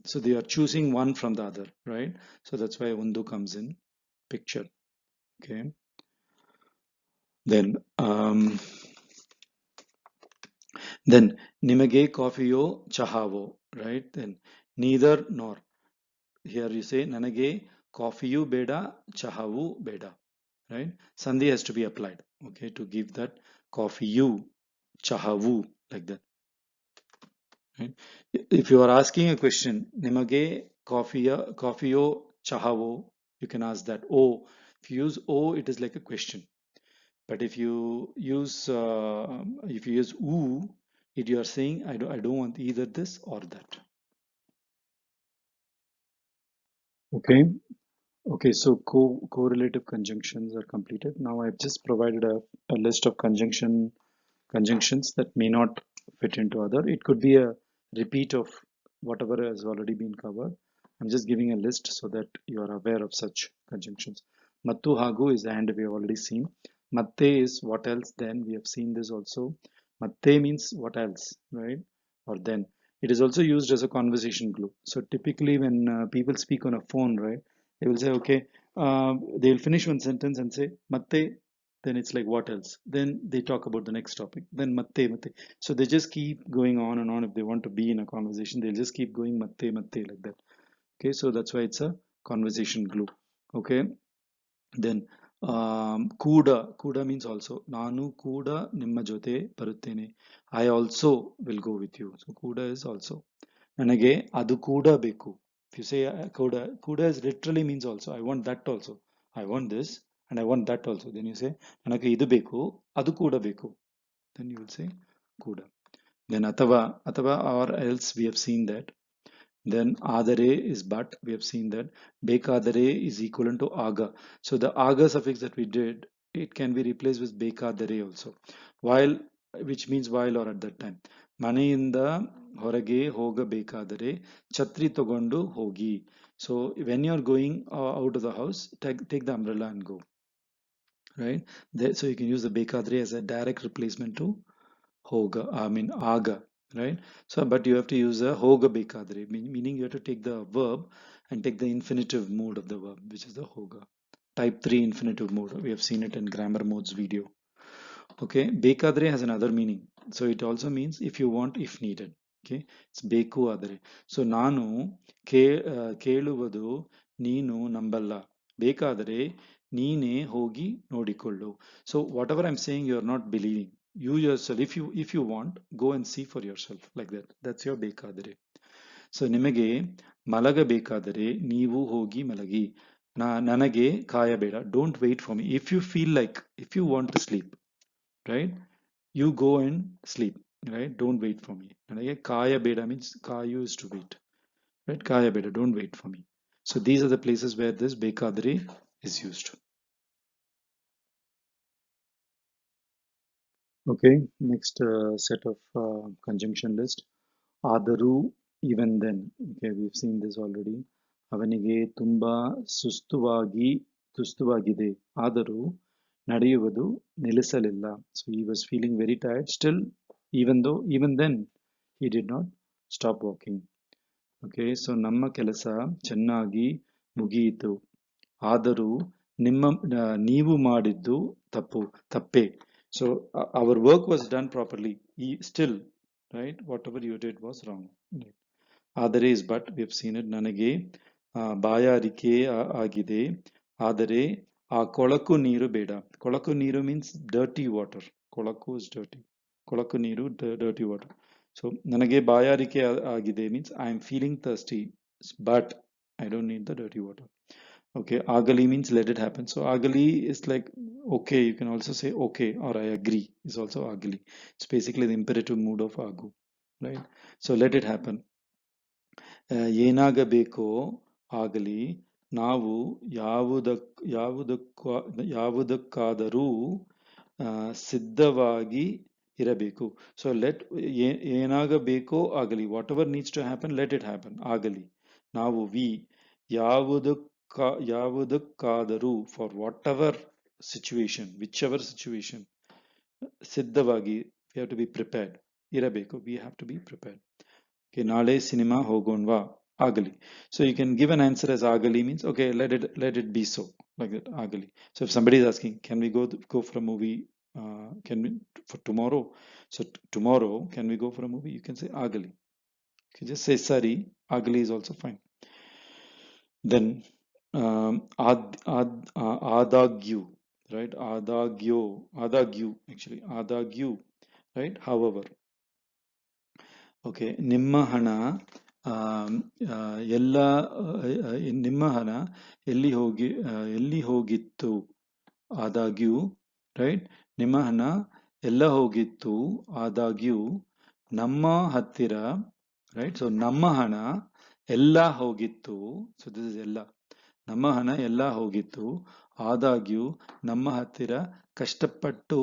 So they are choosing one from the other, right? So that's why undu comes in picture. Okay. Then nimage coffeeyo chahavo, right? Then neither nor. Here you say nanage coffeeyu beda chahavu beda, right? Sandhi has to be applied, okay, to give that coffeeyu chahavu, like that, right? If you are asking a question, nimage coffeeyo chahavo, you can ask that o. If you use o, it is like a question. But if you use u, you are saying I don't want either this or that. Okay. Okay. So correlative conjunctions are completed. Now I've just provided a list of conjunctions that may not fit into other. It could be a repeat of whatever has already been covered. I'm just giving a list so that you are aware of such conjunctions. Mattu hagu is and we have already seen. Matte is what else then. We have seen this also. Matte means what else, right? Or then. It is also used as a conversation glue. So typically when people speak on a phone, right, they will say, okay, they'll finish one sentence and say, Matte, then it's like what else, then they talk about the next topic, then matte. So they just keep going on and on. If they want to be in a conversation, they'll just keep going matte like that. Okay, so that's why it's a conversation glue. Okay, then kuda means also. Nanu kuda nimma jote baruttene, I also will go with you. So kuda is also. Nanage adu kuda beku. If you say kuda is literally means also, I want that also, I want this and I want that also. Then you say ನನಗೆ ಇದು ಬೇಕು ಅದು ಕೂಡ ಬೇಕು, then you will say kuda. Then atava or else, we have seen that. Then adare is but, we have seen that. Bekadare is equivalent to aga. So the aga suffix that we did, it can be replaced with bekadare also, while, which means while or at that time. ಮನೆಯಿಂದ ಹೊರಗೆ ಹೋಗಬೇಕಾದರೆ ಛತ್ರಿ ತಗೊಂಡು ಹೋಗಿ. So when you're going out of the house, take the umbrella and go, right? So you can use the bekadre as a direct replacement to hoga, I mean aga, right? So but you have to use a hoga bekadre, meaning you have to take the verb and take the infinitive mood of the verb, which is the hoga. Type 3 infinitive mode, we have seen it in grammar modes video. Okay, bekadre has another meaning. So it also means if you want, if needed. Okay, it's beku adare. So ನಾನು ಕೇಳುವುದು ನೀನು ನಂಬಲ್ಲ, ಬೇಕಾದರೆ ನೀನೇ ಹೋಗಿ ನೋಡಿಕೊಳ್ಳು. So whatever I'm saying, you are not believing. You yourself, if you want, go and see for yourself, like that. That's your ಬೇಕಾದರೆ. So ನಿಮಗೆ ಮಲಗಬೇಕಾದರೆ ನೀವು ಹೋಗಿ ಮಲಗಿ. ನನಗೆ ಕಾಯಬೇಡ, don't wait for me. If you feel like, if you want to sleep, right, you go and sleep, right? Don't wait for me. And again, kaya beda means kayu is to wait, right? Kaya beda, don't wait for me. So these are the places where this bekadre is used. Okay, next set of conjunction list. Adaru, even then. Okay, we've seen this already. ಅವನಿಗೆ ತುಂಬಾ ಸುಸ್ತುವಾಗಿದೆ, ಆದರೂ ನಡೆಯುವುದು ನಿಲ್ಲಿಸಲಿಲ್ಲ. So he was feeling very tired still, even then he did not stop walking. Okay, so ನಮ್ಮ ಕೆಲಸ ಚೆನ್ನಾಗಿ ಮುಗಿಯಿತು, ಆದರೂ ನೀವು ಮಾಡಿದ್ದು ತಪ್ಪೇ. So our work was done properly. Still, right, whatever you did was wrong. ಆದರೆ is but, we have seen it. ನನಗೆ ಬಾಯಾರಿಕೆ ಆಗಿದೆ, ಆದರೆ ಆ ಕೊಳಕು ನೀರು ಬೇಡ. ಕೊಳಕು ನೀರು means dirty water. ಕೊಳಕು is dirty. ಕೊಳಕು ನೀರು, dirty water. So ನನಗೆ ಬಾಯಾರಿಕೆ ಆಗಿದೆ means I am feeling thirsty, but I don't need the dirty water. Okay, agali means let it happen. So agali is like okay. You can also say okay or I agree is also agali. It's basically the imperative mood of agu, right? So let it happen. ಏನಾಗಬೇಕೋ ಆಗಲಿ, ನಾವು ಯಾವುದಕ್ಕಾದರೂ ಸಿದ್ಧವಾಗಿ ಇರಬೇಕು. So ಏನಾಗಬೇಕೋ ಆಗಲಿ, whatever needs to happen, let it happen, ಆಗಲಿ. ನಾವು ಯಾವುದಕ್ಕಾದರೂ, for whatever situation, whichever situation, ಸಿದ್ಧವಾಗಿ, we have to be prepared ಇರಬೇಕು, we have to be prepared. Okay, nale cinema hogonva agli. So you can give an answer as agli means okay, let it be so, like that, agli. So if somebody is asking, can we go for a movie? Can we for tomorrow? So tomorrow, can we go for a movie? You can say agli. You can just say sari. Agli is also fine. Then adagyu, right? Adagyu actually, adagyu, right? However, okay, ನಿಮ್ಮ ಹಣ ಎಲ್ಲ ನಿಮ್ಮ ಹಣ ಎಲ್ಲಿ ಹೋಗಿತ್ತು ಆದಾಗ್ಯೂ, right? ನಿಮ್ಮ ಹಣ ಎಲ್ಲ ಹೋಗಿತ್ತು ಆದಾಗ್ಯೂ ನಮ್ಮ ಹತ್ತಿರ, ರೈಟ್? ಸೊ ನಮ್ಮ ಹಣ ಎಲ್ಲ ಹೋಗಿತ್ತು, ಸೊ ದಿಸ್ ಇಸ್ ಎಲ್ಲ. ನಮ್ಮ ಹಣ ಎಲ್ಲ ಹೋಗಿತ್ತು ಆದಾಗ್ಯೂ ನಮ್ಮ ಹತ್ತಿರ ಕಷ್ಟಪಟ್ಟು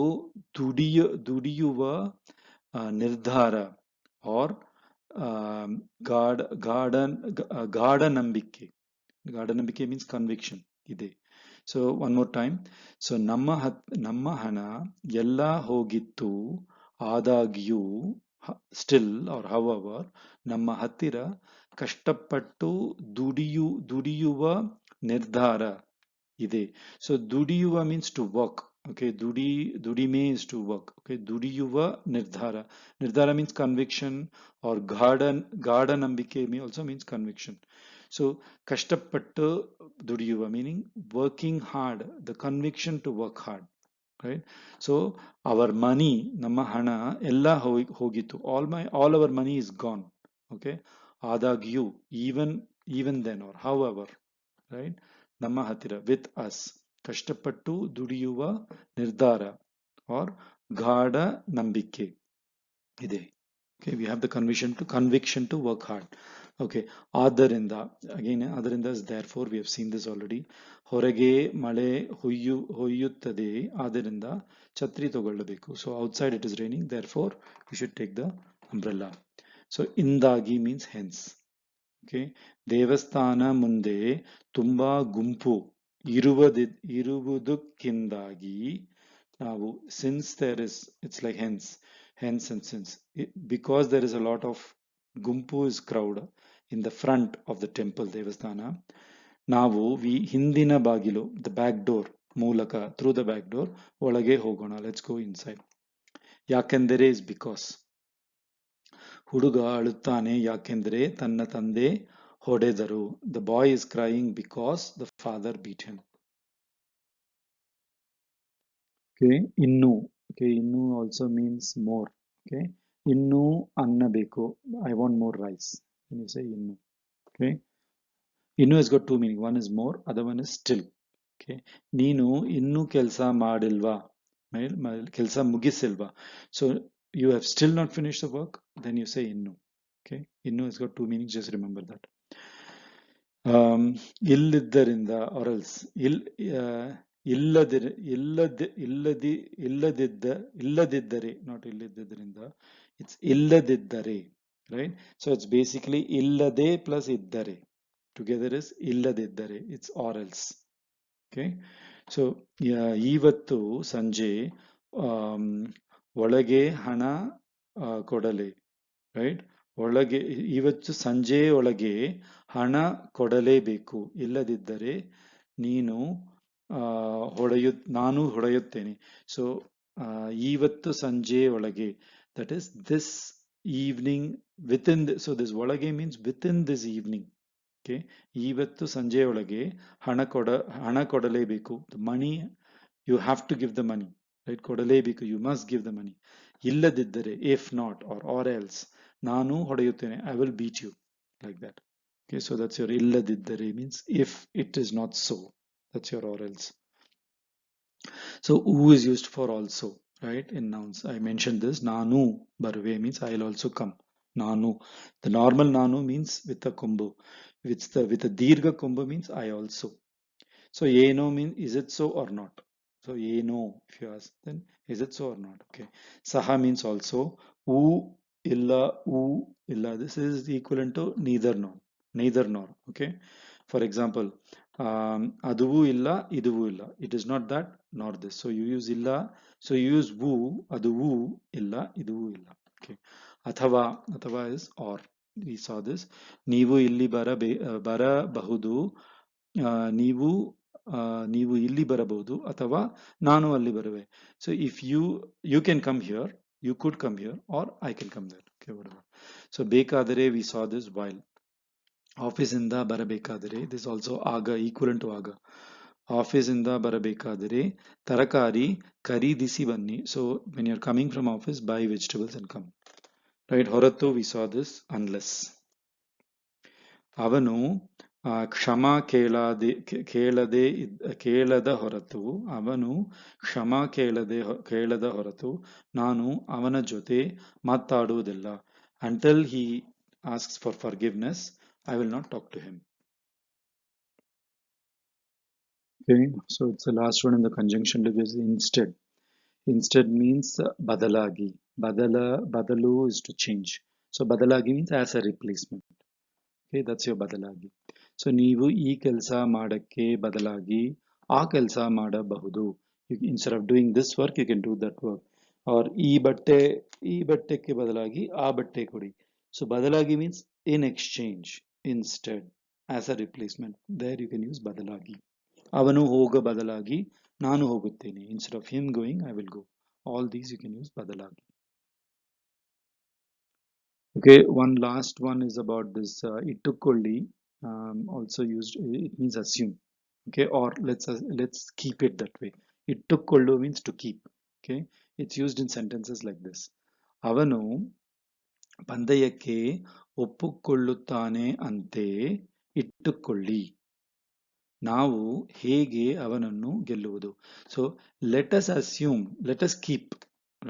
ದುಡಿಯುವ ನಿರ್ಧಾರ ಆರ್ ಗಾಢ ನಂಬಿಕೆ. ಗಾಢ ನಂಬಿಕೆ ಮೀನ್ಸ್ ಕನ್ವಿಕ್ಷನ್ ಇದೆ. So one more time. So ನಮ್ಮ ಹಣ ಎಲ್ಲ ಹೋಗಿತ್ತು ಆದಾಗ್ಯೂ, ಸ್ಟಿಲ್ ಆರ್ ಹವರ್, ನಮ್ಮ ಹತ್ತಿರ ಕಷ್ಟಪಟ್ಟು ದುಡಿಯುವ ನಿರ್ಧಾರ ಇದೆ. ಸೊ ದುಡಿಯುವ means to work. Okay, dudime is to work. Okay, dudiyuva nirdhara means conviction, or gada nambike also means conviction. So kashtapattu dudiyuva meaning working hard, the conviction to work hard, right? So our money, nama hana ella hogitu, all our money is gone. Okay, adagyu, even then, or however, right? Nama hatira, with us, ಕಷ್ಟಪಟ್ಟು ದುಡಿಯುವ ನಿರ್ಧಾರ R ಗಾಢ ನಂಬಿಕೆ ಇದೆ. Okay, we have the conviction to work hard. Okay, ಆದ್ದರಿಂದ, again ಆದ್ದರಿಂದ is therefore, we have seen this already. ಹೊರಗೆ ಮಳೆ ಹೊಯ್ಯುತ್ತದೆ, ಆದ್ದರಿಂದ ಛತ್ರಿ ತಗೊಳ್ಳಬೇಕು. So outside it is raining, therefore you should take the umbrella. So ಇಂದಾಗಿ means hence. Okay, ದೇವಸ್ಥಾನ ಮುಂದೆ ತುಂಬಾ ಗುಂಪು ಇರುವುದಕ್ಕಿಂದಾಗಿ ನಾವು, since there is, it's like hence and since, because there is a lot of gumpu is crowd in the front of the temple devasthana, ನಾವು ಹಿಂದಿನ ಬಾಗಿಲು, the back door ಮೂಲಕ, through the back door ಒಳಗೆ ಹೋಗೋಣ, let's go inside. ಯಾಕೆಂದರೆ is because. ಹುಡುಗ ಅಳುತ್ತಾನೆ ಯಾಕೆಂದರೆ ತನ್ನ ತಂದೆ ಹೊಡೆದರು. The boy is crying because the father beat him. Okay, innu. Okay, innu also means more. Okay, innu anna beku, I want more rice. When you say innu, okay, innu has got two meaning. One is more, other one is still. Okay, ನೀನು ಇನ್ನೂ ಕೆಲಸ ಮಾಡಿಲ್ವಾ, ಕೆಲಸ ಮುಗಿಸಿಲ್ವಾ. So you have still not finished the work, then you say innu. Okay, innu has got two meanings, just remember that. ಇಲ್ಲದಿದ್ದರಿಂದ, or else, ಇಲ್ಲದಿದ್ದರೆ, not ಇಲ್ಲದಿದ್ದರಿಂದ, it's ಇಲ್ಲದಿದ್ದರೆ, right? So it's basically illade plus iddare, together is illadiddare, it's or else. Okay, so ಇವತ್ತು ಸಂಜೆ ಒಳಗೆ ಹಣ ಕೊಡಲೆ, right? ಒಳಗೆ, ಇವತ್ತು ಸಂಜೆ ಒಳಗೆ ಹಣ ಕೊಡಲೇಬೇಕು, ಇಲ್ಲದಿದ್ದರೆ ನಾನು ಹೊಡೆಯುತ್ತೇನೆ. ಸೊ ಇವತ್ತು ಸಂಜೆ ಒಳಗೆ, that is this evening, within so this ಒಳಗೆ means within this evening. Okay, ಇವತ್ತು ಸಂಜೆ ಒಳಗೆ ಹಣ ಕೊಡಲೇಬೇಕು, the money, you have to give the money, right? ಕೊಡಲೇಬೇಕು, you must give the money. ಇಲ್ಲದಿದ್ದರೆ, if not, or else, ನಾನು ಹೊಡೆಯುತ್ತೇನೆ, I will beat you, like that. Okay, so that's your illadiddare, means if it is not so, that's your or else. So who is used for also, right? In nouns, I mentioned this. Nanu baruve means I'll also come. Nanu, the normal nanu means with a kombu. With a dirgha kombu means I also. So yeno means is it so or not. So yeno, if you ask, then is it so or not. Okay, saha means also. U illa, this is equivalent to neither nor. Okay, for example, aduvu illa iduvu illa, it is not that nor this, so you use illa, so you use vu, aduvu illa iduvu illa. Okay, athava is or. we saw this. ನೀವು ಇಲ್ಲಿ ಬರಬಹುದು, ನೀವು ನೀವು ಇಲ್ಲಿ ಬರಬಹುದು ಅಥವಾ ನಾನು ಅಲ್ಲಿ ಬರುವೆ. So if you can come here, you could come here, or I can come there. Okay, whatever. So ಬೇಕಾದರೆ, we saw this while. Office ಇಂದ ಬರಬೇಕಾದರೆ, this also ಆಗ, equivalent to ಆಗ. ಆಫೀಸ್ ಇಂದ ಬರಬೇಕಾದರೆ ತರಕಾರಿ ಖರೀದಿಸಿ ಬನ್ನಿ. So when you're coming from office, buy vegetables and come. Right? ಹೊರತು, we saw this unless. ಅವನು ಕ್ಷಮ ಕೇಳದ ಹೊರತು, ಅವನು ಕ್ಷಮ ಕೇಳದ ಹೊರತು ನಾನು ಅವನ ಜೊತೆ ಮಾತಾಡುವುದಿಲ್ಲ. Until he asks for forgiveness, I will not talk to him. Okay, so it's the last one in the conjunction language, instead. Instead means badalagi. Badalu is to change. So badalagi means as a replacement. Okay, that's your badalagi. So ನೀವು ಈ ಕೆಲಸ ಮಾಡಕ್ಕೆ ಬದಲಾಗಿ ಆ ಕೆಲಸ ಮಾಡಬಹುದು. Instead of doing this work, you can do that work. Or ಈ ಬಟ್ಟೆಕ್ಕೆ ಬದಲಾಗಿ ಆ ಬಟ್ಟೆ ಕೊಡಿ. So badalagi means in exchange, instead, as a replacement. There you can use badalagi. ಅವನು ಹೋಗ ಬದಲಾಗಿ ನಾನು ಹೋಗುತ್ತೇನೆ. Instead of him going, I will go. All these you can use badalagi. Okay, one last one is about this ittukolli, also used, it means assume. Okay, or let's keep it that way. Ittukollu means to keep. Okay, it's used in sentences like this. ಅವನು ಪಂದ್ಯಕ್ಕೆ ಒಪ್ಪಿಕೊಳ್ಳುತ್ತಾನೆ ಅಂತೆ ಇಟ್ಟುಕೊಳ್ಳಿ. ನಾವು ಹೇಗೆ ಅವನನ್ನು ಗೆಲ್ಲುವುದು? So let us assume, let us keep,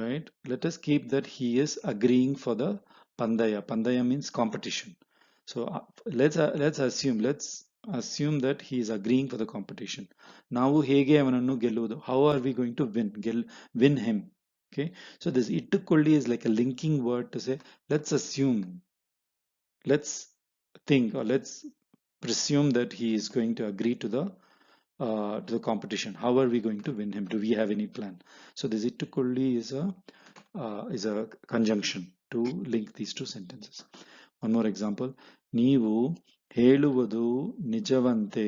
right? Let us keep that he is agreeing for the pandaya. Pandaya means competition. So let's assume that he is agreeing for the competition. ನಾವು ಹೇಗೆ ಅವನನ್ನು ಗೆಲ್ಲುವುದು? How are we going to win him? Okay, so this ittukolli is like a linking word to say, let's assume, let's think, or let's presume that he is going to agree to the competition. How are we going to win him? Do we have any plan? So this ittukolli is a conjunction to link these two sentences. One more example. ನೀವು ಹೇಳುವುದು ನಿಜವಂತೆ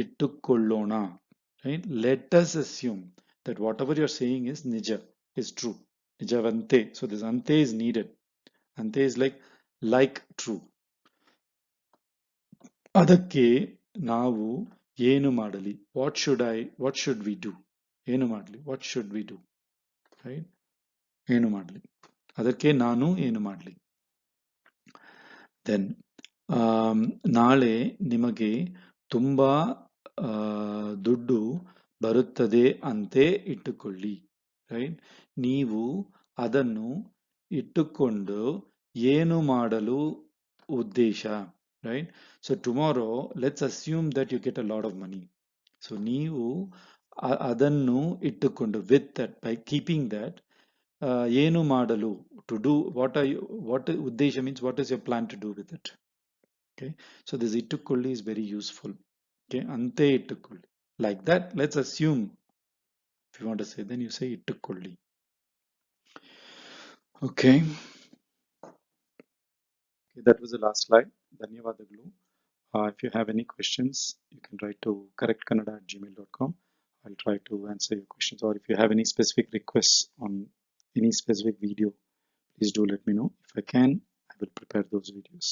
ಇಟ್ಟುಕೊಳ್ಳೋಣ. Right? Let us assume that whatever you're saying is nija, is true. Nijavante. So this ante is needed. Ante is like true. ಅದಕ್ಕೆ ನಾವು ಏನು ಮಾಡಲಿ? What should we do? ಏನು ಮಾಡಲಿ? What should we do? Right? ಏನು ಮಾಡಲಿ? ಅದಕ್ಕೆ ನಾನು ಏನು ಮಾಡಲಿ? Then ನಾಳೆ ನಿಮಗೆ ತುಂಬಾ ದುಡ್ಡು ಬರುತ್ತದೆ ಅಂತೆ ಇಟ್ಟುಕೊಳ್ಳಿ. Right? ನೀವು ಅದನ್ನು ಇಟ್ಟುಕೊಂಡು ಏನು ಮಾಡಲು ಉದ್ದೇಶ? Right? So tomorrow, let's assume that you get a lot of money. So ನೀವು ಅದನ್ನು ಇಟ್ಟುಕೊಂಡು, with that, by keeping that, ಏನು ಮಾಡಲು, to do, what ಉದ್ದೇಶ means what is your plan to do with it? Okay, so this ittukolli is very useful. Okay, ante ittukolli, like that. Let's assume, if you want to say, then you say ittukolli. Okay, that was the last slide. ಧನ್ಯವಾದಗಳು. If you have any questions, you can write to correctcannada@gmail.com. I'll try to answer your questions. Or if you have any specific requests on any specific video, please do let me know. If I can, I will prepare those videos.